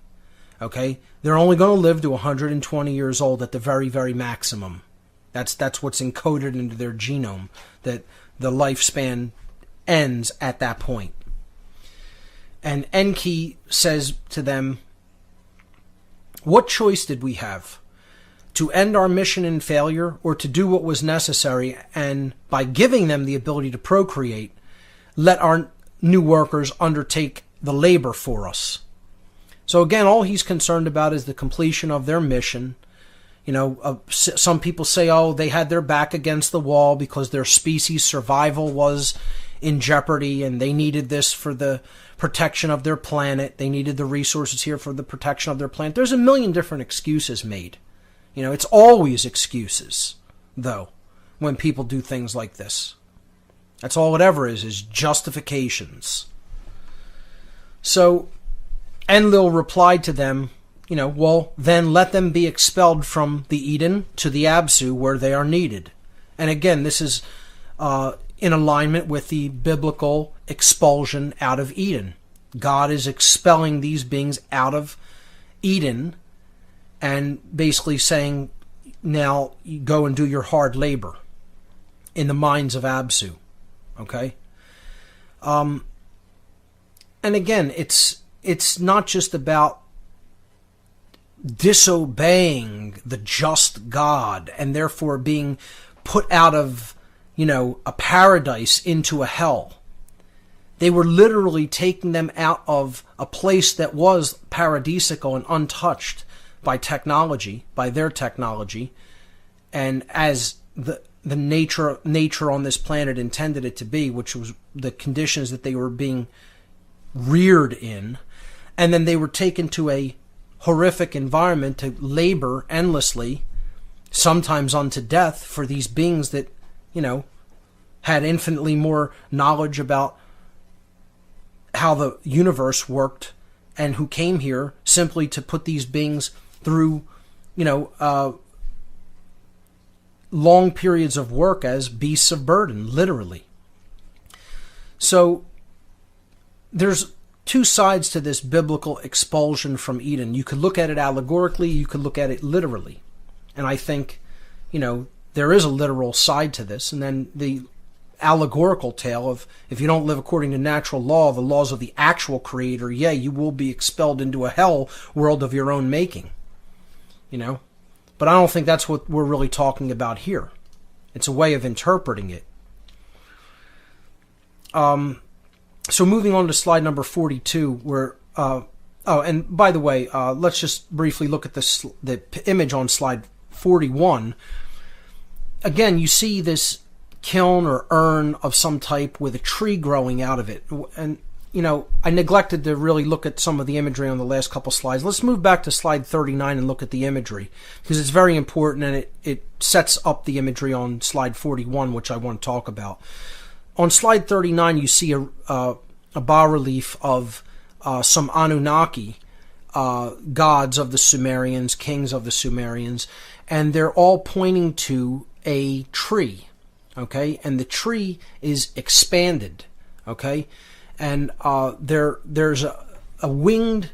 Okay? They're only going to live to 120 years old at the very, very maximum. That's what's encoded into their genome, that the lifespan ends at that point. And Enki says to them, what choice did we have? To end our mission in failure, or to do what was necessary, and by giving them the ability to procreate, let our new workers undertake the labor for us? So again, all he's concerned about is the completion of their mission. Some people say, they had their back against the wall because their species' survival was in jeopardy and they needed this for the protection of their planet. They needed the resources here for the protection of their planet. There's a million different excuses made. It's always excuses, though, when people do things like this. That's all it ever is justifications. So Enlil replied to them, well, then let them be expelled from the Eden to the Absu where they are needed. And again, this is in alignment with the biblical expulsion out of Eden. God is expelling these beings out of Eden and basically saying, now you go and do your hard labor in the mines of Absu. Okay? And again, it's not just about disobeying the just God and therefore being put out of, a paradise into a hell. They were literally taking them out of a place that was paradisical and untouched by technology, by their technology, and as the nature on this planet intended it to be, which was the conditions that they were being reared in. And then they were taken to a horrific environment to labor endlessly, sometimes unto death, for these beings that, had infinitely more knowledge about how the universe worked and who came here simply to put these beings through, long periods of work as beasts of burden, literally. So there's two sides to this biblical expulsion from Eden. You could look at it allegorically, you could look at it literally. And I think, there is a literal side to this. And then the allegorical tale of, if you don't live according to natural law, the laws of the actual creator, you will be expelled into a hell world of your own making. But I don't think that's what we're really talking about here. It's a way of interpreting it. So moving on to slide number 42, where and by the way, let's just briefly look at the image on slide 41. Again, you see this kiln or urn of some type with a tree growing out of it. And, I neglected to really look at some of the imagery on the last couple slides. Let's move back to slide 39 and look at the imagery, because it's very important, and it sets up the imagery on slide 41, which I want to talk about. On slide 39, you see a bas-relief of some Anunnaki, gods of the Sumerians, kings of the Sumerians, and they're all pointing to a tree, okay? And the tree is expanded, okay? And there's a winged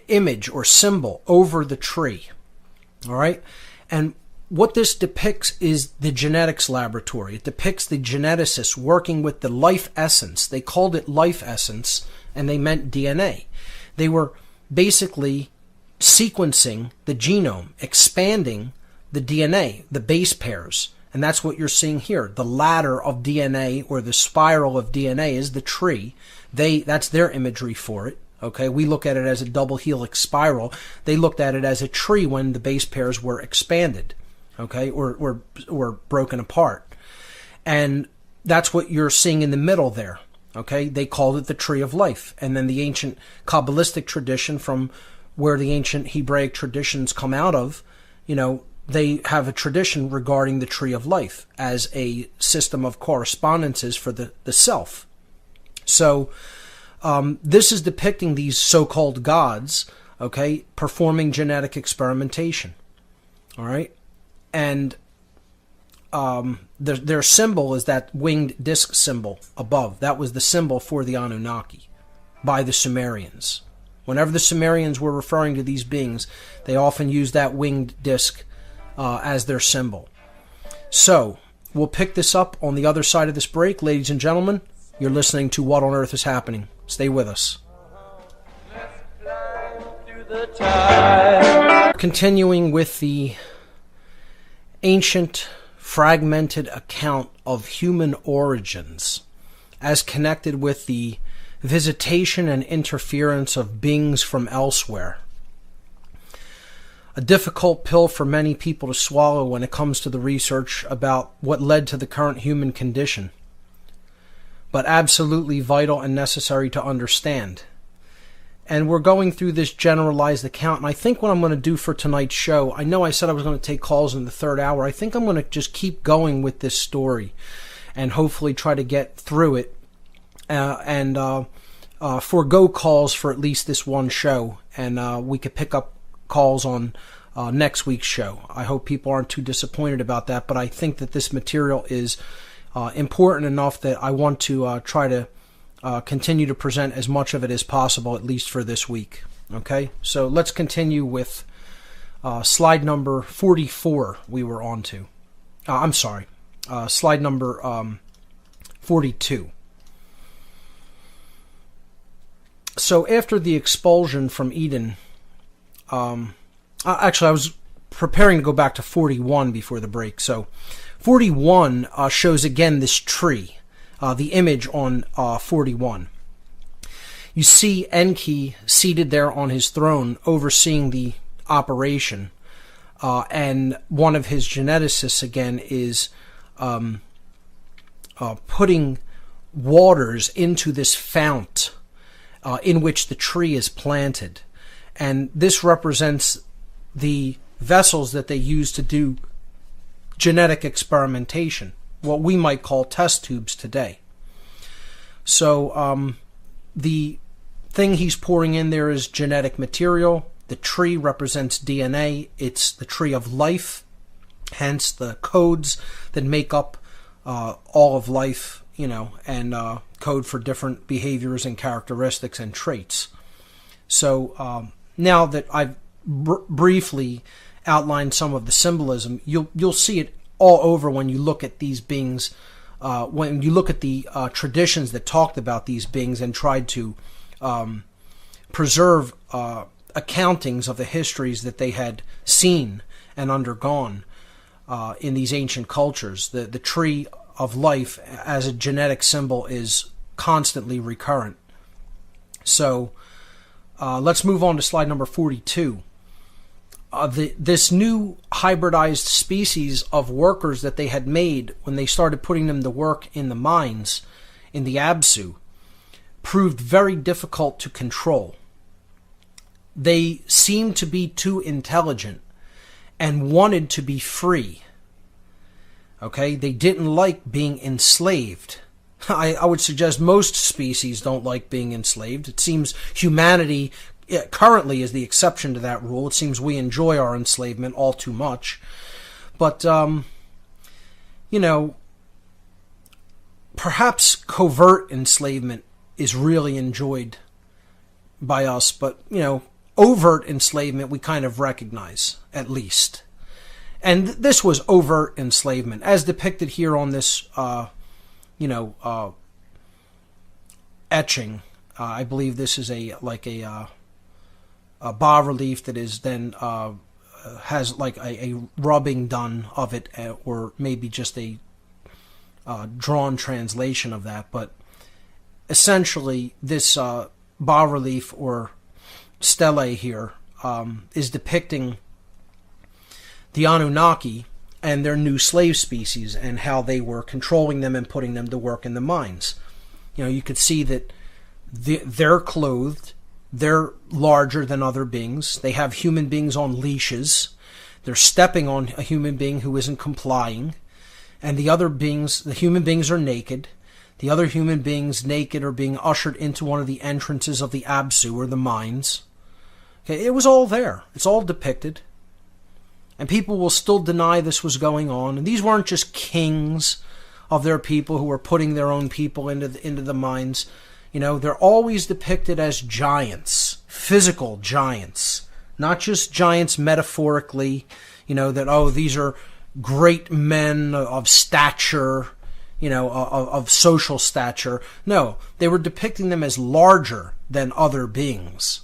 image or symbol over the tree, all right? And what this depicts is the genetics laboratory. It depicts the geneticists working with the life essence. They called it life essence, and they meant DNA. They were basically sequencing the genome, expanding the DNA, the base pairs. And that's what you're seeing here. The ladder of DNA, or the spiral of DNA, is the tree. That's their imagery for it. Okay, we look at it as a double helix spiral. They looked at it as a tree when the base pairs were expanded, okay, or broken apart. And that's what you're seeing in the middle there. Okay, they called it the tree of life. And then the ancient Kabbalistic tradition, from where the ancient Hebraic traditions come out of, they have a tradition regarding the tree of life as a system of correspondences for the self. So this is depicting these so-called gods, okay, performing genetic experimentation. All right? And their symbol is that winged disc symbol above. That was the symbol for the Anunnaki by the Sumerians. Whenever the Sumerians were referring to these beings, they often used that winged disc as their symbol. So, we'll pick this up on the other side of this break. Ladies and gentlemen, you're listening to What on Earth is Happening. Stay with us. Continuing with the ancient fragmented account of human origins as connected with the visitation and interference of beings from elsewhere. A difficult pill for many people to swallow when it comes to the research about what led to the current human condition, but absolutely vital and necessary to understand. And we're going through this generalized account, and I think what I'm going to do for tonight's show, I know I said I was going to take calls in the third hour. I think I'm going to just keep going with this story and hopefully try to get through it and forego calls for at least this one show, and we could pick up calls on next week's show. I hope people aren't too disappointed about that, but I think that this material is important enough that I want to try to continue to present as much of it as possible, at least for this week. Okay, so let's continue with slide number 44 we were on to. I'm sorry, slide number 42. So after the expulsion from Eden, actually I was preparing to go back to 41 before the break. So 41 shows again this tree, the image on 41. You see Enki seated there on his throne overseeing the operation, and one of his geneticists again is putting waters into this fount in which the tree is planted. And this represents the vessels that they use to do genetic experimentation, what we might call test tubes today. So the thing he's pouring in there is genetic material. The tree represents DNA. It's the tree of life, hence the codes that make up all of life, and code for different behaviors and characteristics and traits. So now that I've briefly outlined some of the symbolism, you'll see it all over when you look at these beings, when you look at the traditions that talked about these beings and tried to preserve accountings of the histories that they had seen and undergone in these ancient cultures. The tree of life as a genetic symbol is constantly recurrent. So let's move on to slide number 42. This new hybridized species of workers that they had made when they started putting them to work in the mines, in the Absu, proved very difficult to control. They seemed to be too intelligent and wanted to be free. Okay, they didn't like being enslaved. I would suggest most species don't like being enslaved. It seems humanity currently is the exception to that rule. It seems we enjoy our enslavement all too much. But, perhaps covert enslavement is really enjoyed by us. But, overt enslavement we kind of recognize, at least. And this was overt enslavement, as depicted here on this, etching. I believe this is a bas relief that is then has like a rubbing done of it, or maybe just a drawn translation of that. But essentially, this bas relief or stele here is depicting the Anunnaki and their new slave species and how they were controlling them and putting them to work in the mines. You could see that they're clothed, they're larger than other beings, they have human beings on leashes, they're stepping on a human being who isn't complying, and the other beings, the human beings are naked. The other human beings naked are being ushered into one of the entrances of the Absu, or the mines. Okay, it was all there. It's all depicted. And people will still deny this was going on. And these weren't just kings of their people who were putting their own people into the mines. They're always depicted as giants, physical giants, not just giants metaphorically, these are great men of stature, of social stature. No, they were depicting them as larger than other beings.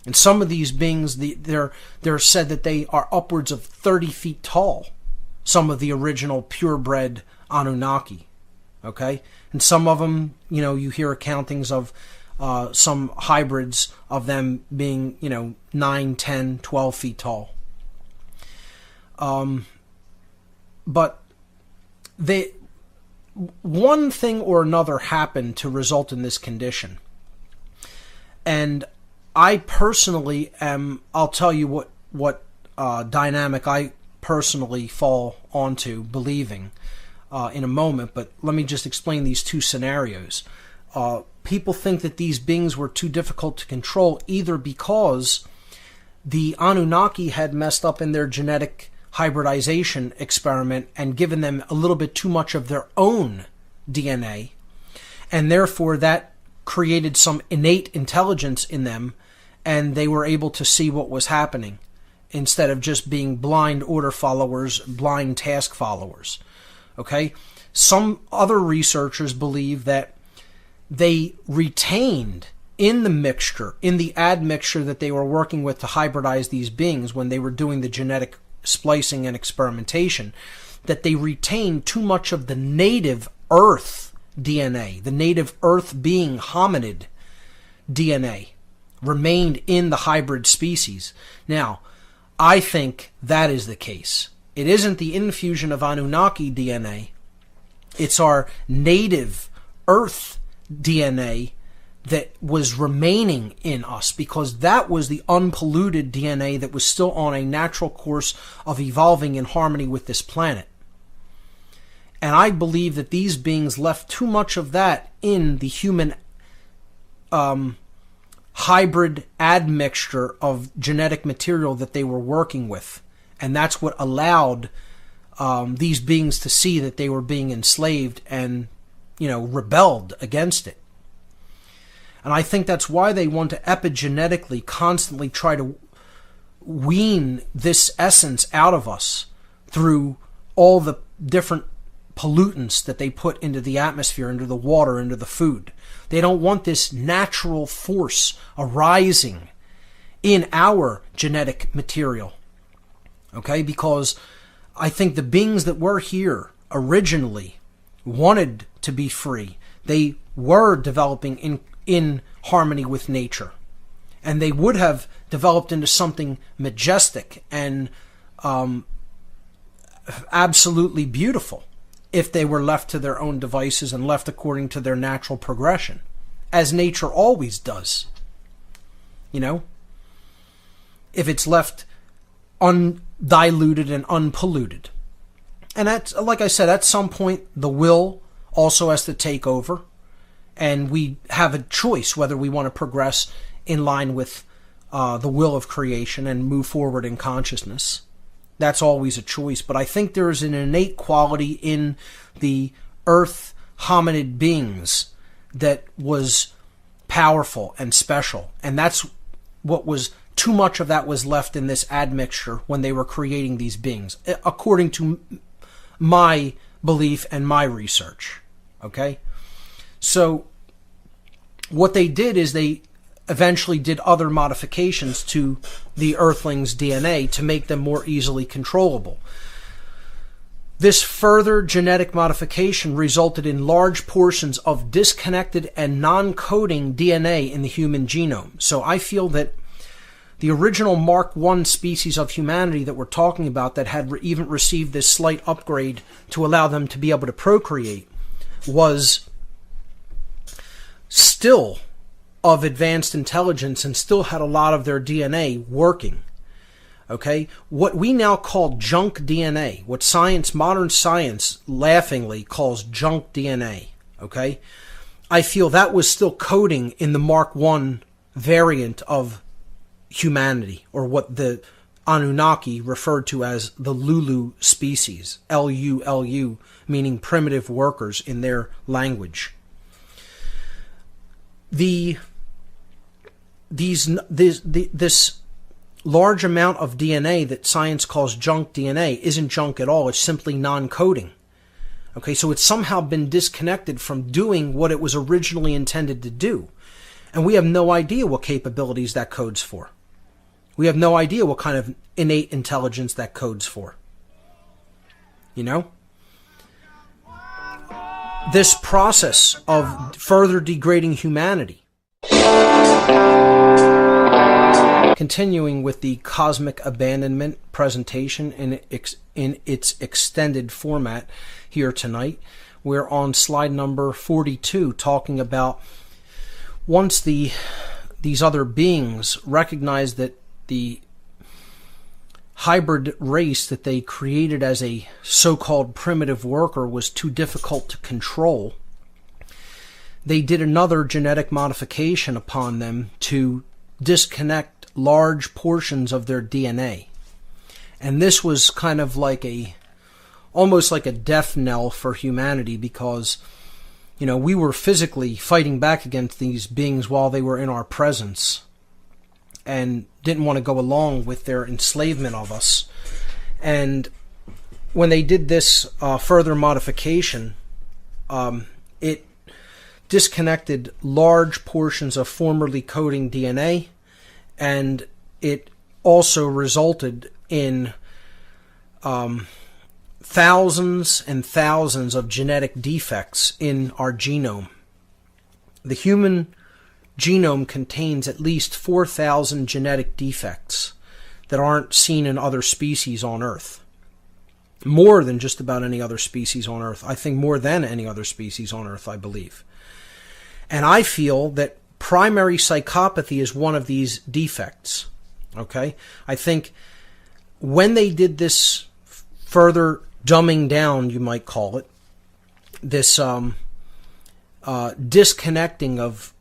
And some of these beings, they're said that they are upwards of 30 feet tall. Some of the original purebred Anunnaki. Okay? And some of them, you hear accountings of some hybrids of them being, 9, 10, 12 feet tall. But one thing or another happened to result in this condition. And I personally I'll tell you what dynamic I personally fall onto believing in a moment, but let me just explain these two scenarios. People think that these beings were too difficult to control either because the Anunnaki had messed up in their genetic hybridization experiment and given them a little bit too much of their own DNA, and therefore that created some innate intelligence in them, and they were able to see what was happening instead of just being blind order followers, blind task followers. Okay? Some other researchers believe that they retained in the mixture, in the admixture that they were working with to hybridize these beings when they were doing the genetic splicing and experimentation, that they retained too much of the native Earth DNA, the native Earth being hominid DNA, remained in the hybrid species. Now, I think that is the case. It isn't the infusion of Anunnaki DNA. It's our native Earth DNA that was remaining in us, because that was the unpolluted DNA that was still on a natural course of evolving in harmony with this planet. And I believe that these beings left too much of that in the human hybrid admixture of genetic material that they were working with. And that's what allowed these beings to see that they were being enslaved and, rebelled against it. And I think that's why they want to epigenetically constantly try to wean this essence out of us through all the different pollutants that they put into the atmosphere, into the water, into the food. They don't want this natural force arising in our genetic material. Okay? Because I think the beings that were here originally wanted to be free. They were developing in harmony with nature. And they would have developed into something majestic and absolutely beautiful if they were left to their own devices and left according to their natural progression, as nature always does. If it's left undiluted and unpolluted. And that's, like I said, at some point the will also has to take over, and we have a choice whether we want to progress in line with the will of creation and move forward in consciousness. That's always a choice. But I think there is an innate quality in the earth hominid beings that was powerful and special. And that's what was, too much of that was left in this admixture when they were creating these beings, according to my belief and my research. Okay? So what they did is they eventually did other modifications to the Earthlings' DNA to make them more easily controllable. This further genetic modification resulted in large portions of disconnected and non-coding DNA in the human genome. So I feel that the original Mark I species of humanity that we're talking about, that had even received this slight upgrade to allow them to be able to procreate, was still of advanced intelligence and still had a lot of their DNA working. Okay? What we now call junk DNA, what modern science laughingly calls junk DNA, okay? I feel that was still coding in the Mark I variant of humanity, or what the Anunnaki referred to as the Lulu species, Lulu, meaning primitive workers in their language. This large amount of DNA that science calls junk DNA isn't junk at all. It's simply non-coding. Okay, so it's somehow been disconnected from doing what it was originally intended to do. And we have no idea what capabilities that codes for. We have no idea what kind of innate intelligence that codes for. This process of further degrading humanity, continuing with the cosmic abandonment presentation in its extended format here tonight. We're on slide number 42, talking about once these other beings recognized that the hybrid race that they created as a so-called primitive worker was too difficult to control, they did another genetic modification upon them to disconnect large portions of their DNA. And this was kind of like almost like a death knell for humanity, because we were physically fighting back against these beings while they were in our presence and didn't want to go along with their enslavement of us. And when they did this further modification, it disconnected large portions of formerly coding DNA, and it also resulted in thousands and thousands of genetic defects in our genome. The human genome contains at least 4,000 genetic defects that aren't seen in other species on Earth. More than just about any other species on Earth. I think more than any other species on Earth, I believe. And I feel that primary psychopathy is one of these defects. Okay? I think when they did this further dumbing down, you might call it, this disconnecting of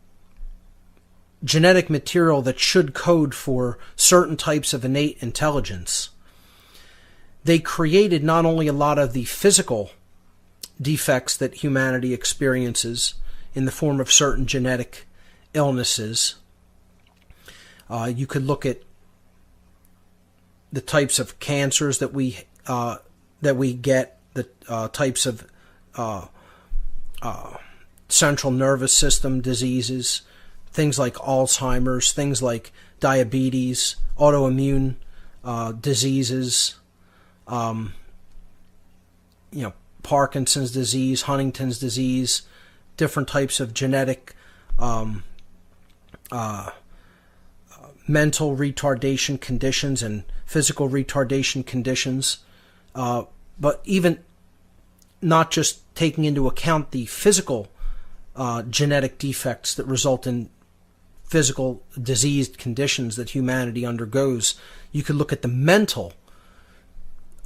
genetic material that should code for certain types of innate intelligence, they created not only a lot of the physical defects that humanity experiences in the form of certain genetic illnesses. You could look at the types of cancers that we get, the types of central nervous system diseases, things like Alzheimer's, things like diabetes, autoimmune diseases, Parkinson's disease, Huntington's disease, different types of genetic mental retardation conditions and physical retardation conditions, but even not just taking into account the physical genetic defects that result in physical diseased conditions that humanity undergoes. You could look at the mental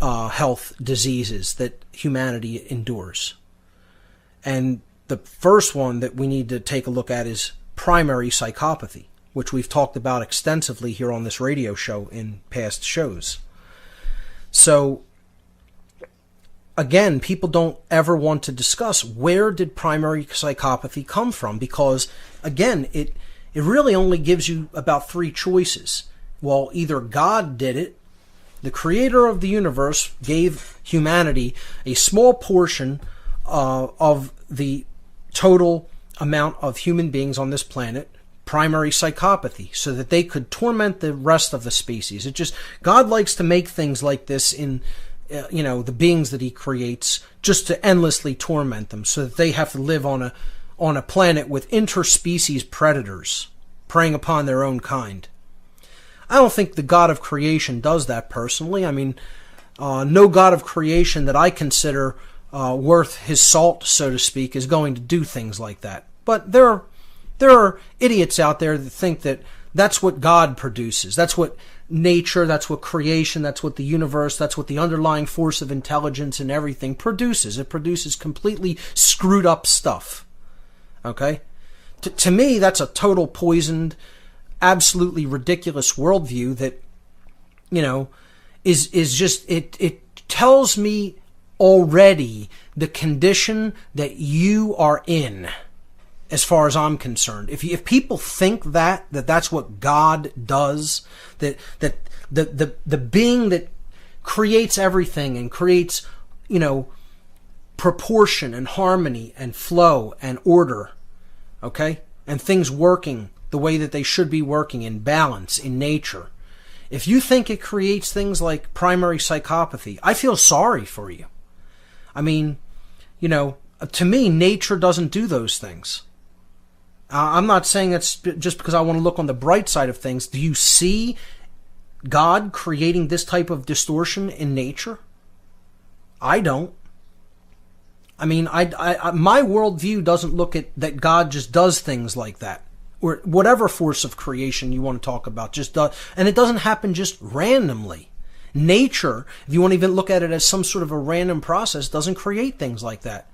health diseases that humanity endures. And the first one that we need to take a look at is primary psychopathy, which we've talked about extensively here on this radio show in past shows. So, again, people don't ever want to discuss where did primary psychopathy come from, because, again, it really only gives you about three choices. Well, either God did it, the creator of the universe gave humanity a small portion of the total amount of human beings on this planet, primary psychopathy, so that they could torment the rest of the species. God likes to make things like this in the beings that he creates, just to endlessly torment them, so that they have to live on a planet with interspecies predators preying upon their own kind. I don't think the God of creation does that personally. I mean, no God of creation that I consider worth his salt, so to speak, is going to do things like that. But there are idiots out there that think that that's what God produces. That's what nature, that's what creation, that's what the universe, that's what the underlying force of intelligence and everything produces. It produces completely screwed up stuff. Okay? To me, that's a total poisoned, absolutely ridiculous worldview that, is just, it tells me already the condition that you are in, as far as I'm concerned. If people think that's what God does, that the being that creates everything and creates, proportion and harmony and flow and order, okay, and things working the way that they should be working in balance in nature. If you think it creates things like primary psychopathy, I feel sorry for you. I mean, to me, nature doesn't do those things. I'm not saying that's just because I want to look on the bright side of things. Do you see God creating this type of distortion in nature? I don't. I mean, my worldview doesn't look at that God just does things like that, or whatever force of creation you want to talk about just does, and it doesn't happen just randomly. Nature, if you want to even look at it as some sort of a random process, doesn't create things like that.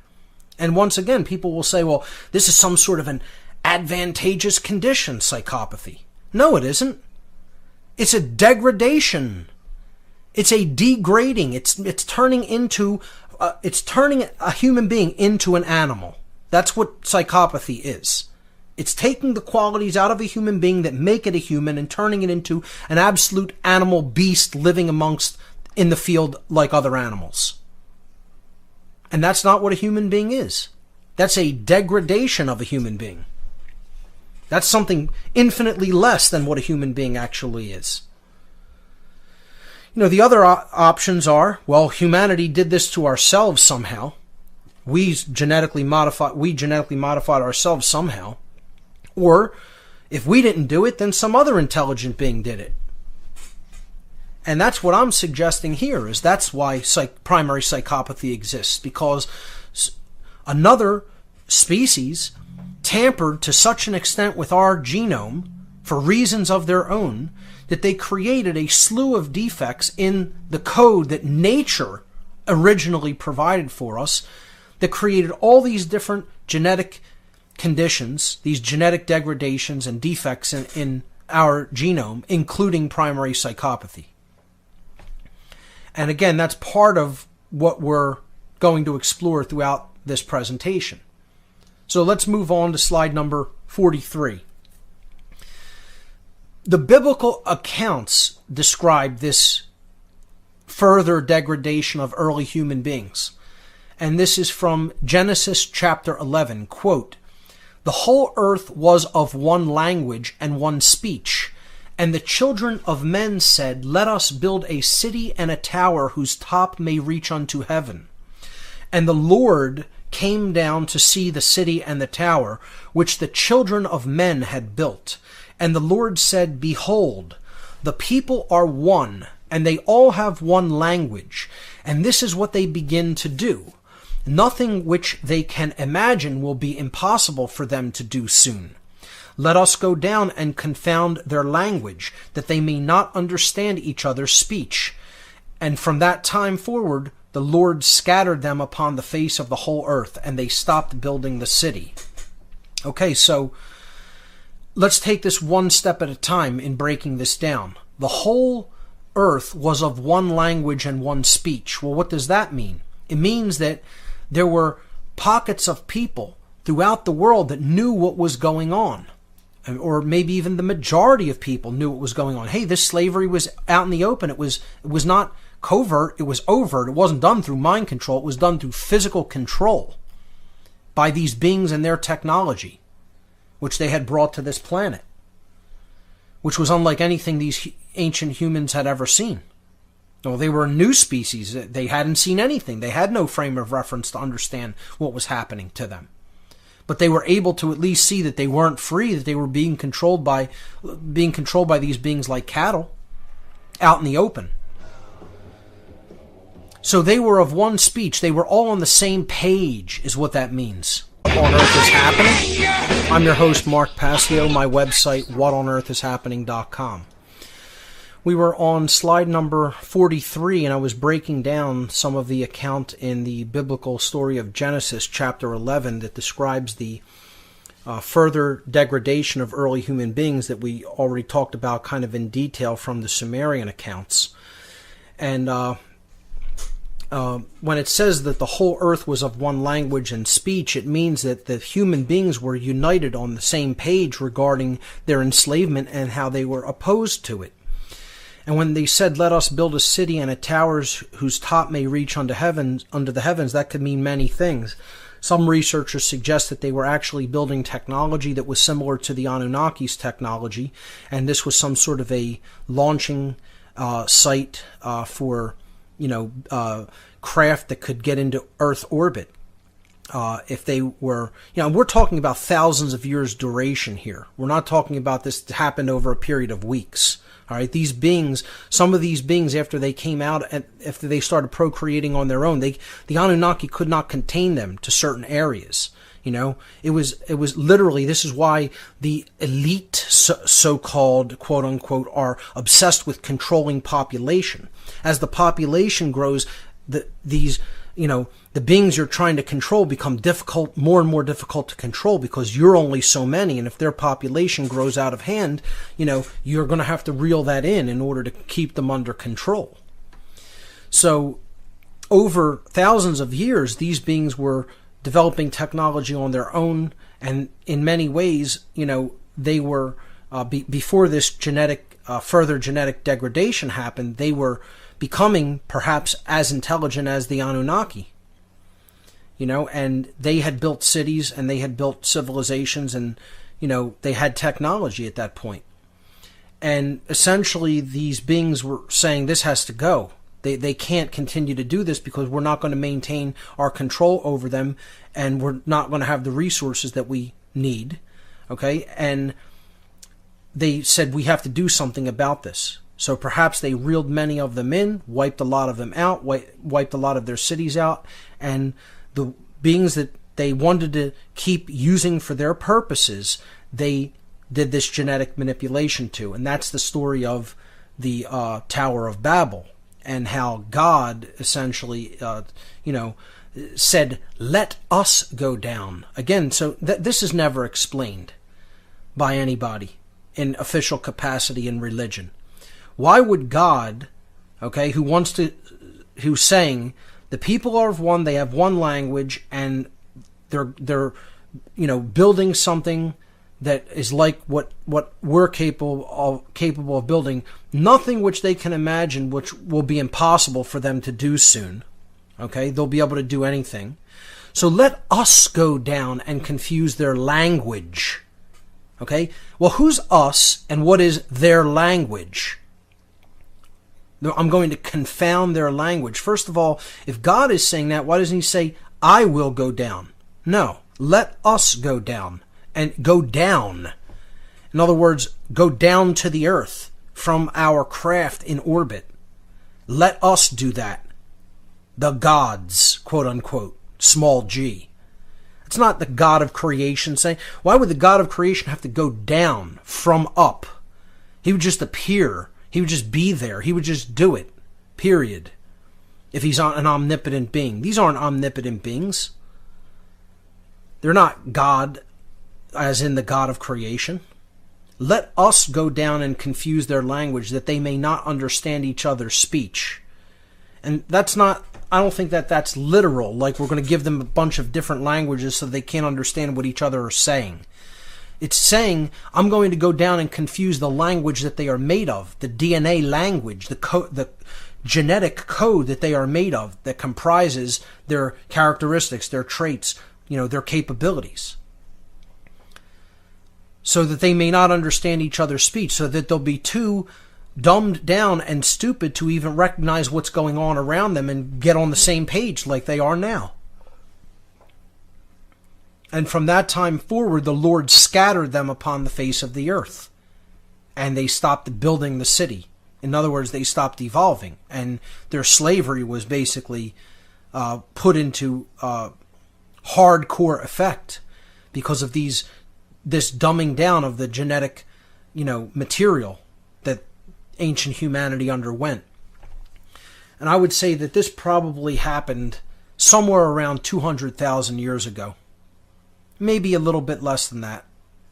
And once again, people will say, well, this is some sort of an advantageous condition, psychopathy. No, it isn't. It's a degradation. It's a degrading. It's turning a human being into an animal. That's what psychopathy is. It's taking the qualities out of a human being that make it a human and turning it into an absolute animal beast living in the field like other animals. And that's not what a human being is. That's a degradation of a human being. That's something infinitely less than what a human being actually is. The other options are, well, humanity did this to ourselves somehow. We genetically modified ourselves somehow. Or, if we didn't do it, then some other intelligent being did it. And that's what I'm suggesting here, is that's why primary psychopathy exists, because another species tampered to such an extent with our genome for reasons of their own that they created a slew of defects in the code that nature originally provided for us, that created all these different genetic conditions, these genetic degradations and defects in our genome, including primary psychopathy. And again, that's part of what we're going to explore throughout this presentation. So let's move on to slide number 43. The biblical accounts describe this further degradation of early human beings. And this is from Genesis chapter 11, quote, "The whole earth was of one language and one speech. And the children of men said, Let us build a city and a tower whose top may reach unto heaven. And the Lord came down to see the city and the tower, which the children of men had built. And the Lord said, Behold, the people are one, and they all have one language. And this is what they begin to do. Nothing which they can imagine will be impossible for them to do soon. Let us go down and confound their language, that they may not understand each other's speech. And from that time forward, the Lord scattered them upon the face of the whole earth, and they stopped building the city." Okay, so let's take this one step at a time in breaking this down. The whole earth was of one language and one speech. Well, what does that mean? It means that there were pockets of people throughout the world that knew what was going on. Or maybe even the majority of people knew what was going on. Hey, this slavery was out in the open. It was not covert, it was overt. It wasn't done through mind control. It was done through physical control by these beings and their technology, which they had brought to this planet, which was unlike anything these ancient humans had ever seen. Well, they were a new species. They hadn't seen anything. They had no frame of reference to understand what was happening to them. But they were able to at least see that they weren't free, that they were being controlled by these beings like cattle out in the open. So they were of one speech. They were all on the same page, is what that means. What on earth is happening? I'm your host, Mark Passio. My website, whatonearthishappening.com. We were on slide number 43, and I was breaking down some of the account in the biblical story of Genesis chapter 11 that describes the further degradation of early human beings that we already talked about kind of in detail from the Sumerian accounts. And when it says that the whole earth was of one language and speech, it means that the human beings were united on the same page regarding their enslavement and how they were opposed to it. And when they said, "Let us build a city and a tower whose top may reach unto the heavens," that could mean many things. Some researchers suggest that they were actually building technology that was similar to the Anunnaki's technology, and this was some sort of a launching site for, craft that could get into Earth orbit. If they were, we're talking about thousands of years duration here. We're not talking about this happened over a period of weeks. All right, these beings, some of these beings, after they came out and after they started procreating on their own, the Anunnaki could not contain them to certain areas. It was literally, this is why the elite, so-called, quote unquote, are obsessed with controlling population. As the population grows, the beings you're trying to control become more and more difficult to control because you're only so many. And if their population grows out of hand, you're going to have to reel that in order to keep them under control. So over thousands of years, these beings were developing technology on their own. And in many ways, they were, before this further genetic degradation happened, they were becoming perhaps as intelligent as the Anunnaki. And they had built cities and they had built civilizations and, they had technology at that point. And essentially these beings were saying this has to go. They can't continue to do this because we're not going to maintain our control over them and we're not going to have the resources that we need. Okay? And they said we have to do something about this. So perhaps they reeled many of them in, wiped a lot of them out, wiped a lot of their cities out, and the beings that they wanted to keep using for their purposes, they did this genetic manipulation to. And that's the story of the Tower of Babel and how God essentially, said, let us go down. Again, so this is never explained by anybody in official capacity in religion. Why would God, okay, who's saying the people are of one, they have one language, and they're building something that is like what we're capable of building, nothing which they can imagine which will be impossible for them to do soon. Okay, they'll be able to do anything. So let us go down and confuse their language. Okay, well, who's us and what is their language? I'm going to confound their language. First of all, if God is saying that, why doesn't he say, I will go down? No, let us go down and go down. In other words, go down to the earth from our craft in orbit. Let us do that. The gods, quote unquote, small g. It's not the God of creation saying, why would the God of creation have to go down from up? He would just appear. He would just be there. He would just do it, period. If he's an omnipotent being. These aren't omnipotent beings. They're not God, as in the God of creation. Let us go down and confuse their language that they may not understand each other's speech. And that's not, I don't think that's literal, like we're going to give them a bunch of different languages so they can't understand what each other are saying. It's saying, I'm going to go down and confuse the language that they are made of, the DNA language, the genetic code that they are made of, that comprises their characteristics, their traits, their capabilities. So that they may not understand each other's speech, so that they'll be too dumbed down and stupid to even recognize what's going on around them and get on the same page like they are now. And from that time forward, the Lord scattered them upon the face of the earth. And they stopped building the city. In other words, they stopped evolving. And their slavery was basically put into hardcore effect because of this dumbing down of the genetic, material that ancient humanity underwent. And I would say that this probably happened somewhere around 200,000 years ago. Maybe a little bit less than that,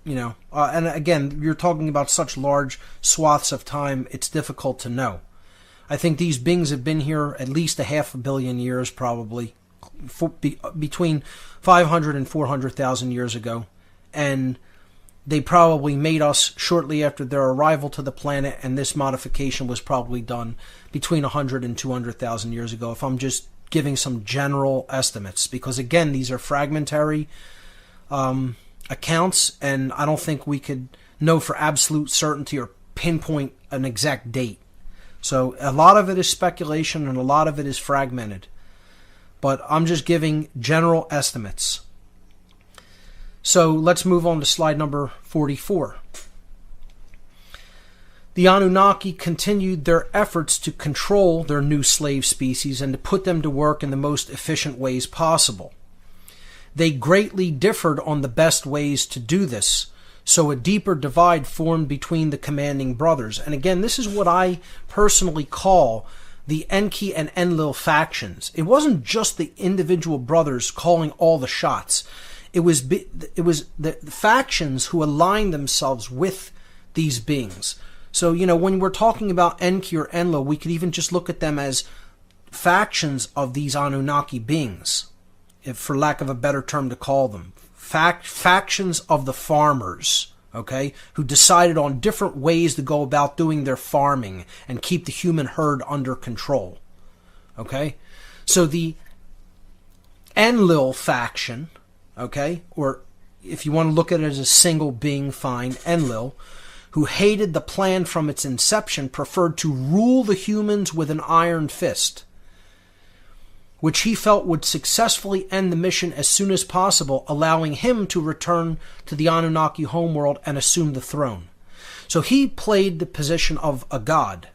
and again, you're talking about such large swaths of time, it's difficult to know. I think these beings have been here at least 500 million years, probably, between 500 and 400,000 years ago, and they probably made us shortly after their arrival to the planet, and this modification was probably done between 100 and 200,000 years ago, if I'm just giving some general estimates, because again, these are fragmentary accounts, and I don't think we could know for absolute certainty or pinpoint an exact date. So a lot of it is speculation and a lot of it is fragmented. But I'm just giving general estimates. So let's move on to slide number 44. The Anunnaki continued their efforts to control their new slave species and to put them to work in the most efficient ways possible. They greatly differed on the best ways to do this, so a deeper divide formed between the commanding brothers. And again, this is what I personally call the Enki and Enlil factions. It wasn't just the individual brothers calling all the shots. It was the factions who aligned themselves with these beings. So, when we're talking about Enki or Enlil, we could even just look at them as factions of these Anunnaki beings, if for lack of a better term to call them. Factions of the farmers, okay, who decided on different ways to go about doing their farming and keep the human herd under control. Okay? So the Enlil faction, okay, or if you want to look at it as a single being, fine, Enlil, who hated the plan from its inception, preferred to rule the humans with an iron fist, which he felt would successfully end the mission as soon as possible, allowing him to return to the Anunnaki homeworld and assume the throne. So he played the position of a god.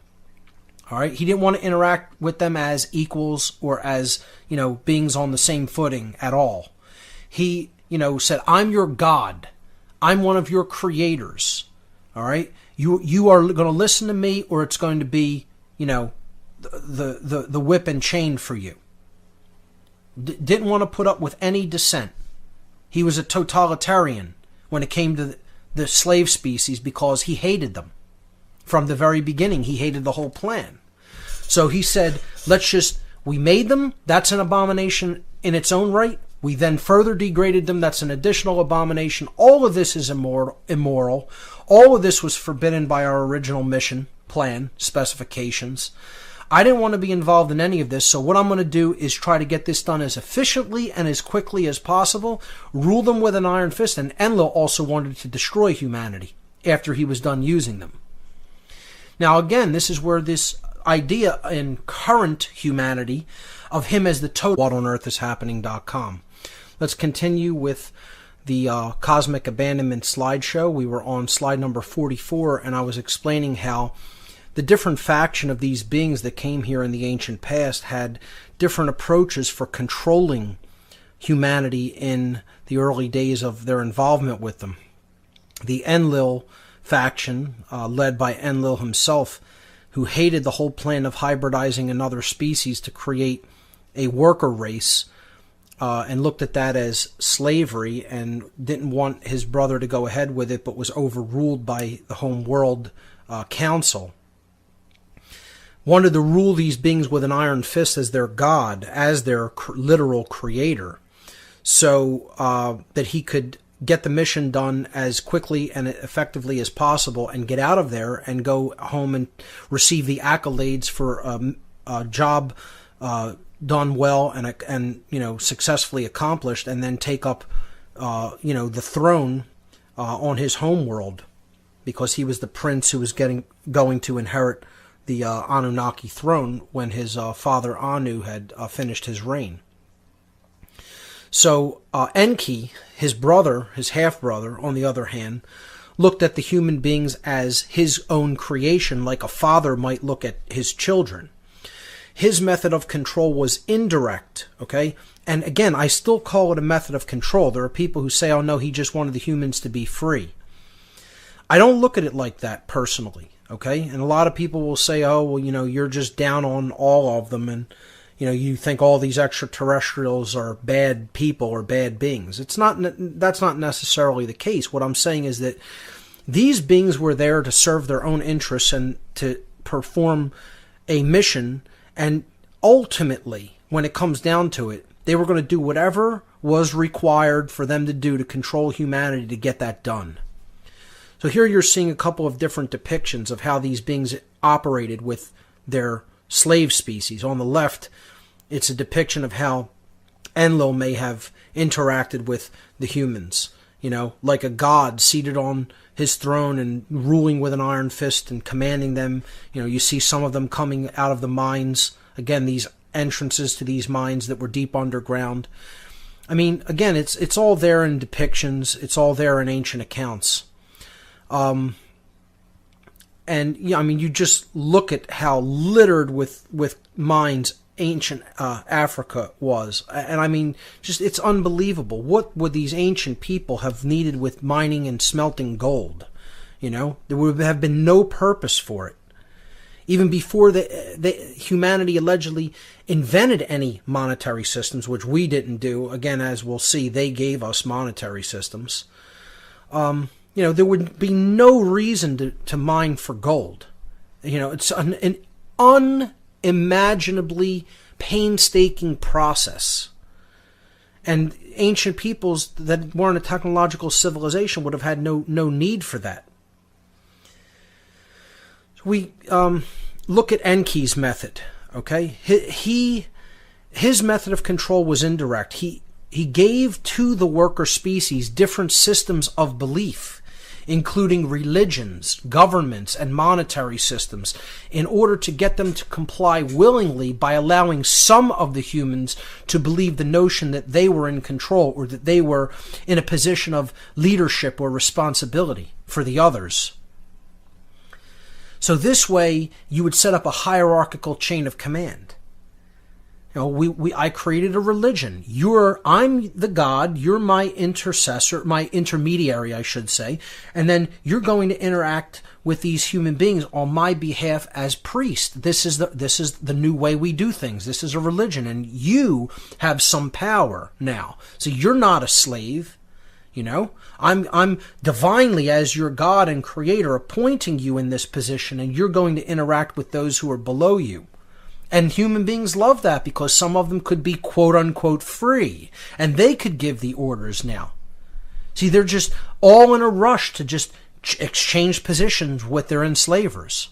All right, he didn't want to interact with them as equals or as, beings on the same footing at all. He, said, I'm your god. I'm one of your creators. All right, you are going to listen to me, or it's going to be, the whip and chain for you. didn't want to put up with any dissent. He was a totalitarian when it came to the slave species because he hated them. From the very beginning, he hated the whole plan. So he said, we made them, that's an abomination in its own right. We then further degraded them, that's an additional abomination. All of this is immoral. All of this was forbidden by our original mission, plan, specifications. I didn't want to be involved in any of this, so what I'm going to do is try to get this done as efficiently and as quickly as possible, rule them with an iron fist, and Enlil also wanted to destroy humanity after he was done using them. Now again, this is where this idea in current humanity of him as the total whatonearthishappening.com. Let's continue with the Cosmic Abandonment slideshow. We were on slide number 44, and I was explaining how the different faction of these beings that came here in the ancient past had different approaches for controlling humanity in the early days of their involvement with them. The Enlil faction, led by Enlil himself, who hated the whole plan of hybridizing another species to create a worker race, and looked at that as slavery and didn't want his brother to go ahead with it, but was overruled by the Home World Council. Wanted to rule these beings with an iron fist as their god, as their literal creator, so that he could get the mission done as quickly and effectively as possible and get out of there and go home and receive the accolades for a job done well and successfully accomplished, and then take up the throne on his home world, because he was the prince who was going to inherit the Anunnaki throne when his father Anu had finished his reign. So Enki, his brother, his half-brother, on the other hand, looked at the human beings as his own creation, like a father might look at his children. His method of control was indirect, okay? And again, I still call it a method of control. There are people who say, oh no, he just wanted the humans to be free. I don't look at it like that personally, okay? And a lot of people will say, oh, well, you're just down on all of them, and you think all these extraterrestrials are bad people or bad beings. That's not necessarily the case. What I'm saying is that these beings were there to serve their own interests and to perform a mission, and ultimately, when it comes down to it, they were going to do whatever was required for them to do to control humanity to get that done. So here you're seeing a couple of different depictions of how these beings operated with their slave species. On the left, it's a depiction of how Enlil may have interacted with the humans, like a god seated on his throne and ruling with an iron fist and commanding them. You see some of them coming out of the mines, again, these entrances to these mines that were deep underground. I mean, again, it's all there in depictions, it's all there in ancient accounts. And you just look at how littered with mines ancient Africa was. And it's unbelievable. What would these ancient people have needed with mining and smelting gold? There would have been no purpose for it. Even before the humanity allegedly invented any monetary systems, which we didn't do. Again, as we'll see, they gave us monetary systems. There would be no reason to mine for gold. It's an unimaginably painstaking process. And ancient peoples that weren't a technological civilization would have had no need for that. So we look at Enki's method, okay? His method of control was indirect. He gave to the worker species different systems of belief, including religions, governments, and monetary systems, in order to get them to comply willingly by allowing some of the humans to believe the notion that they were in control or that they were in a position of leadership or responsibility for the others. So this way, you would set up a hierarchical chain of command. I created a religion. I'm the God, you're my intercessor, my intermediary, I should say, and then you're going to interact with these human beings on my behalf as priest. This is the new way we do things. This is a religion, and you have some power now. So you're not a slave, I'm divinely, as your God and creator, appointing you in this position, and you're going to interact with those who are below you. And human beings love that because some of them could be quote-unquote free, and they could give the orders now. See, they're just all in a rush to just exchange positions with their enslavers.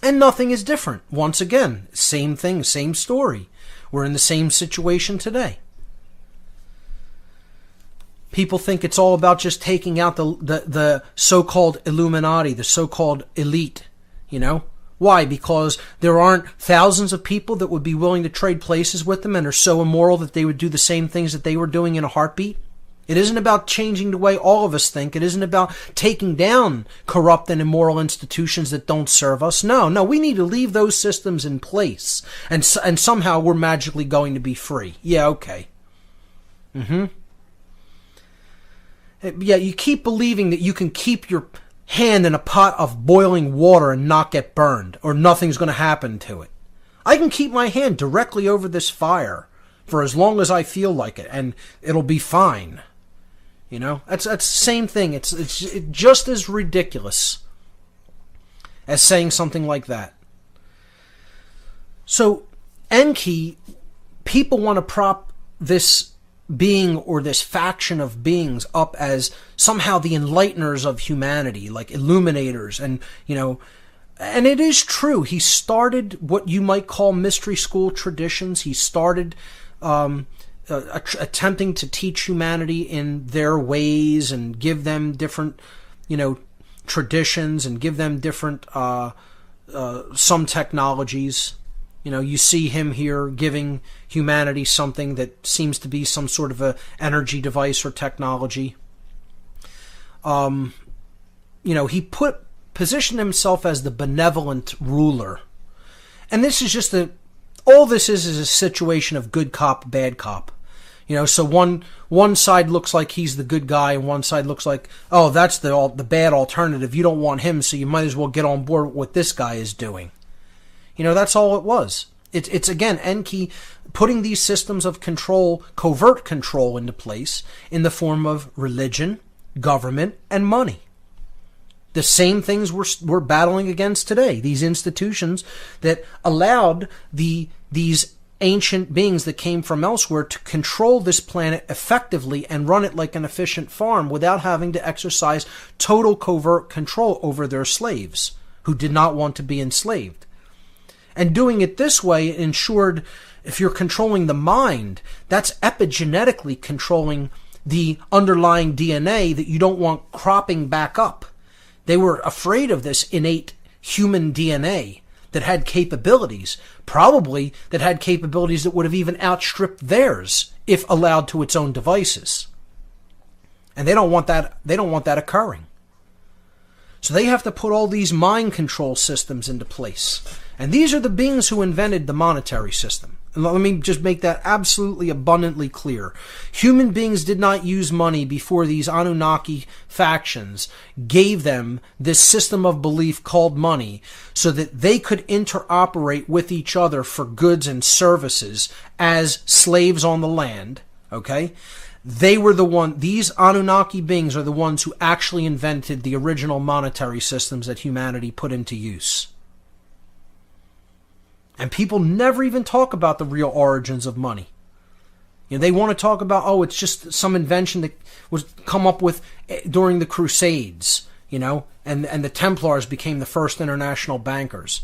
And nothing is different. Once again, same thing, same story. We're in the same situation today. People think it's all about just taking out the so-called Illuminati, the so-called elite, Why? Because there aren't thousands of people that would be willing to trade places with them and are so immoral that they would do the same things that they were doing in a heartbeat. It isn't about changing the way all of us think. It isn't about taking down corrupt and immoral institutions that don't serve us. No, we need to leave those systems in place. And somehow we're magically going to be free. Yeah, okay. Yeah, you keep believing that you can keep your hand in a pot of boiling water and not get burned, or nothing's going to happen to it. I can keep my hand directly over this fire for as long as I feel like it, and it'll be fine. That's the same thing. It's just as ridiculous as saying something like that. So, Enki, people want to prop this being or this faction of beings up as somehow the enlighteners of humanity, like illuminators, and and it is true. He started what you might call mystery school traditions. He started attempting to teach humanity in their ways and give them different traditions and give them different some technologies. You see him here giving humanity something that seems to be some sort of a energy device or technology. He positioned himself as the benevolent ruler. And this is just all this is a situation of good cop, bad cop. So one side looks like he's the good guy, and one side looks like, oh, that's the bad alternative. You don't want him, so you might as well get on board with what this guy is doing. That's all it was. It's again, Enki putting these systems of control, covert control, into place in the form of religion, government, and money. The same things we're battling against today. These institutions that allowed these ancient beings that came from elsewhere to control this planet effectively and run it like an efficient farm without having to exercise total covert control over their slaves who did not want to be enslaved. And doing it this way ensured, if you're controlling the mind, that's epigenetically controlling the underlying DNA that you don't want cropping back up. They were afraid of this innate human DNA that had capabilities, probably that had capabilities that would have even outstripped theirs if allowed to its own devices. And they don't want that occurring. So they have to put all these mind control systems into place. And these are the beings who invented the monetary system. And let me just make that absolutely abundantly clear. Human beings did not use money before these Anunnaki factions gave them this system of belief called money so that they could interoperate with each other for goods and services as slaves on the land. Okay? These Anunnaki beings are the ones who actually invented the original monetary systems that humanity put into use. And people never even talk about the real origins of money. They want to talk about, it's just some invention that was come up with during the Crusades, and the Templars became the first international bankers.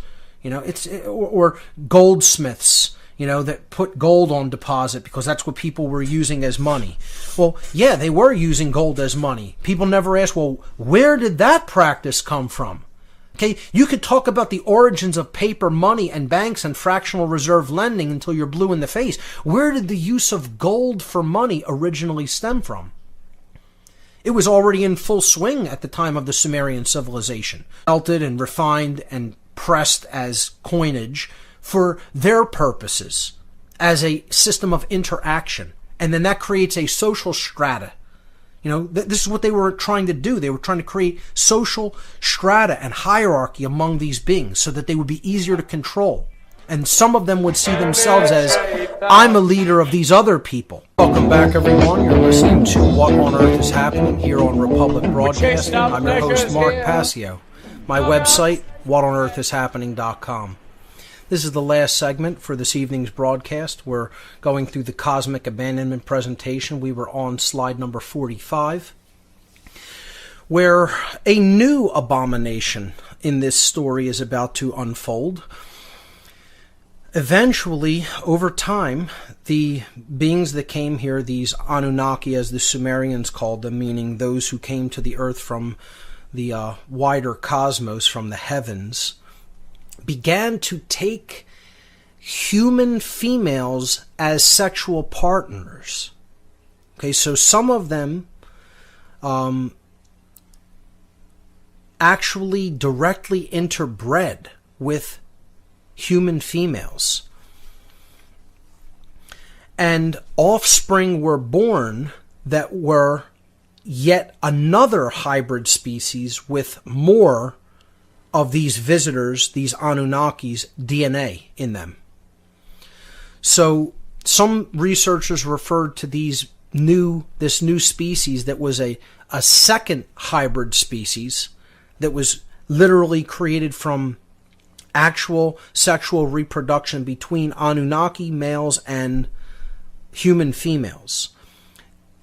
Or goldsmiths, that put gold on deposit because that's what people were using as money. Well, yeah, they were using gold as money. People never ask, well, where did that practice come from? Okay, you could talk about the origins of paper money and banks and fractional reserve lending until you're blue in the face. Where did the use of gold for money originally stem from? It was already in full swing at the time of the Sumerian civilization, melted and refined and pressed as coinage for their purposes. as a system of interaction. And then that creates a social strata. You know, this is what they were trying to do. They were trying to create social strata and hierarchy among these beings so that they would be easier to control. And some of them would see themselves as, I'm a leader of these other people. Welcome back, everyone. You're listening to What on Earth is Happening here on Republic Broadcasting. I'm your host, Mark Passio. My website, whatonearthishappening.com. This is the last segment for this evening's broadcast. We're going through the Cosmic Abandonment presentation. We were on slide number 45, where a new abomination in this story is about to unfold. Eventually, over time, the beings that came here, these Anunnaki, as the Sumerians called them, meaning those who came to the earth from the wider cosmos, from the heavens, began to take human females as sexual partners. Okay, so some of them actually directly interbred with human females. And offspring were born that were yet another hybrid species with more of these visitors, these Anunnaki's DNA in them. So some researchers referred to this new species that was a second hybrid species that was literally created from actual sexual reproduction between Anunnaki males and human females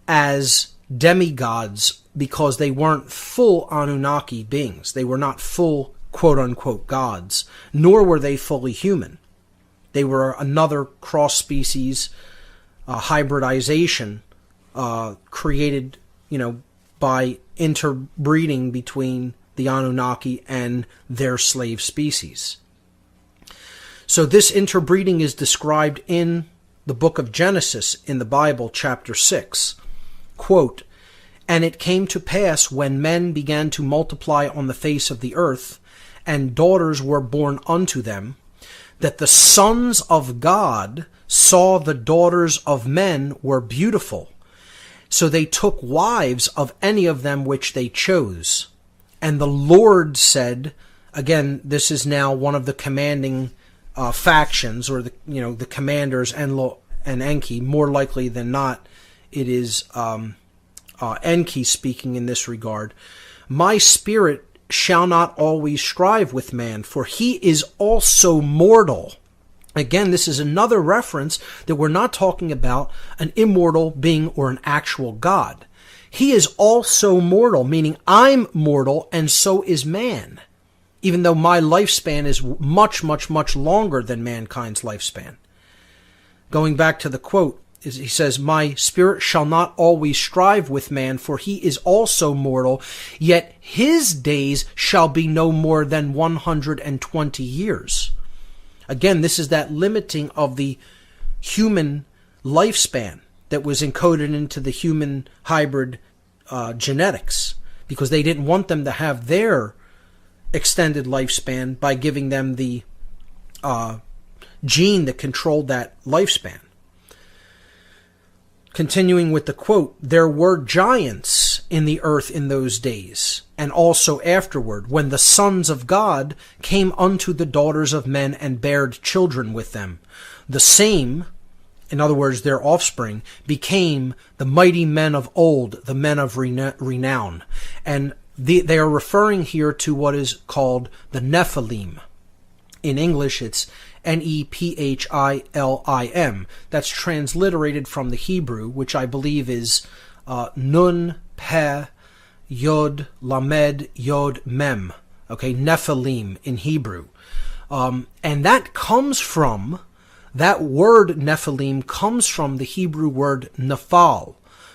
as demigods, because they weren't full Anunnaki beings. They were not full quote-unquote gods, nor were they fully human. They were another cross-species hybridization created, by interbreeding between the Anunnaki and their slave species. So this interbreeding is described in the book of Genesis in the Bible, chapter 6. Quote, "And it came to pass when men began to multiply on the face of the earth, and daughters were born unto them, that the sons of God saw the daughters of men were beautiful. So they took wives of any of them which they chose. And the Lord said," again, this is now one of the commanding factions, or the commanders and Enki. More likely than not, it is Enki speaking in this regard. "My spirit shall not always strive with man, for he is also mortal." Again, this is another reference that we're not talking about an immortal being or an actual God. He is also mortal, meaning I'm mortal and so is man, even though my lifespan is much, much, much longer than mankind's lifespan. Going back to the quote, he says, "My spirit shall not always strive with man, for he is also mortal, yet his days shall be no more than 120 years. Again, this is that limiting of the human lifespan that was encoded into the human hybrid genetics, because they didn't want them to have their extended lifespan by giving them the gene that controlled that lifespan. Continuing with the quote, "There were giants in the earth in those days, and also afterward, when the sons of God came unto the daughters of men and bared children with them. The same," in other words, their offspring, "became the mighty men of old, the men of renown." And they are referring here to what is called the Nephilim. In English, it's Nephilim. That's transliterated from the Hebrew, which I believe is Nun, Peh, Yod, Lamed, Yod, Mem. Okay, Nephilim in Hebrew. And that word Nephilim comes from the Hebrew word Nephal.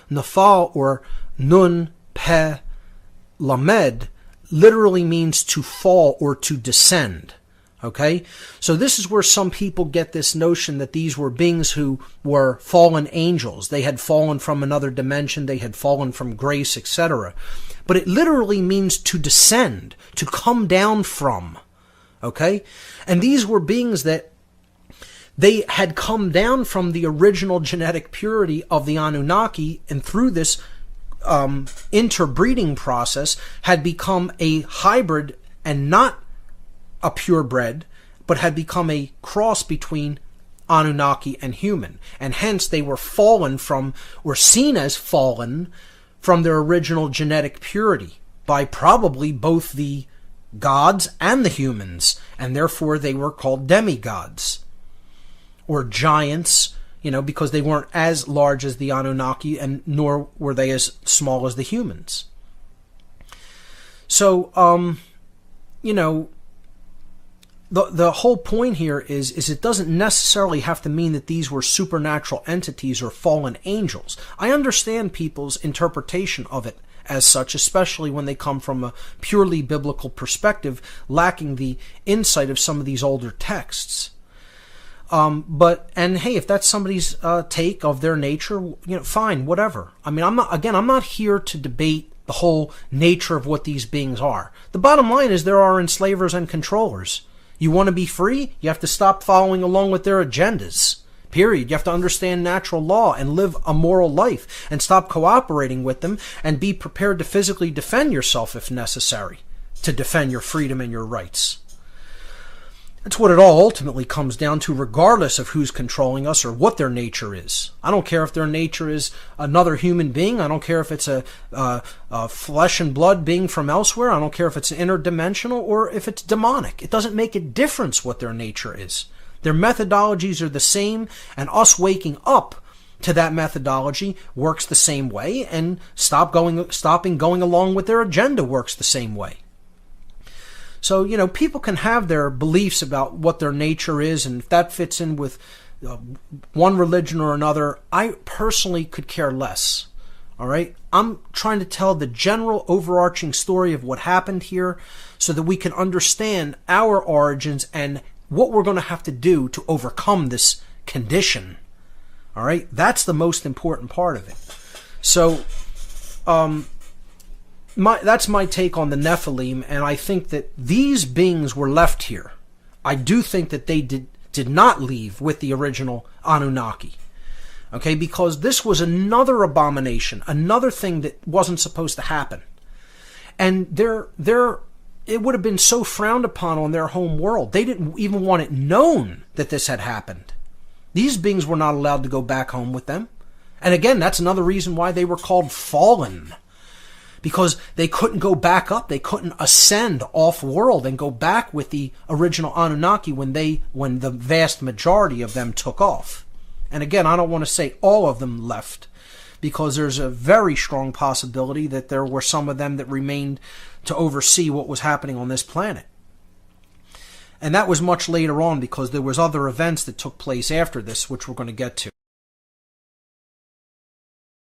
Nephal, or Nun, Peh, Lamed, literally means to fall or to descend. Okay, so this is where some people get this notion that these were beings who were fallen angels. They had fallen from another dimension, they had fallen from grace, etc. But it literally means to descend, to come down from. Okay, and these were beings that they had come down from the original genetic purity of the Anunnaki, and through this interbreeding process had become a hybrid and not a purebred, but had become a cross between Anunnaki and human. And hence they were fallen from, were seen as fallen from their original genetic purity by probably both the gods and the humans, and therefore they were called demigods or giants, you know, because they weren't as large as the Anunnaki, and nor were they as small as the humans. So, you know, the whole point here is it doesn't necessarily have to mean that these were supernatural entities or fallen angels. I understand people's interpretation of it as such, especially when they come from a purely biblical perspective, lacking the insight of some of these older texts. And hey, if that's somebody's take of their nature, you know, fine, whatever. I mean, I'm not here to debate the whole nature of what these beings are. The bottom line is there are enslavers and controllers. You want to be free? You have to stop following along with their agendas. Period. You have to understand natural law and live a moral life and stop cooperating with them and be prepared to physically defend yourself if necessary, to defend your freedom and your rights. That's what it all ultimately comes down to, regardless of who's controlling us or what their nature is. I don't care if their nature is another human being. I don't care if it's a flesh and blood being from elsewhere. I don't care if it's interdimensional or if it's demonic. It doesn't make a difference what their nature is. Their methodologies are the same, and us waking up to that methodology works the same way, and stopping going along with their agenda works the same way. So, you know, people can have their beliefs about what their nature is, and if that fits in with one religion or another, I personally could care less. All right? I'm trying to tell the general overarching story of what happened here so that we can understand our origins and what we're going to have to do to overcome this condition. All right? That's the most important part of it. So, that's my take on the Nephilim, and I think that these beings were left here. I do think that they did not leave with the original Anunnaki. Okay, because this was another abomination, another thing that wasn't supposed to happen. And it would have been so frowned upon on their home world. They didn't even want it known that this had happened. These beings were not allowed to go back home with them. And again, that's another reason why they were called fallen. Because they couldn't go back up, they couldn't ascend off-world and go back with the original Anunnaki when the vast majority of them took off. And again, I don't want to say all of them left, because there's a very strong possibility that there were some of them that remained to oversee what was happening on this planet. And that was much later on, because there was other events that took place after this, which we're going to get to.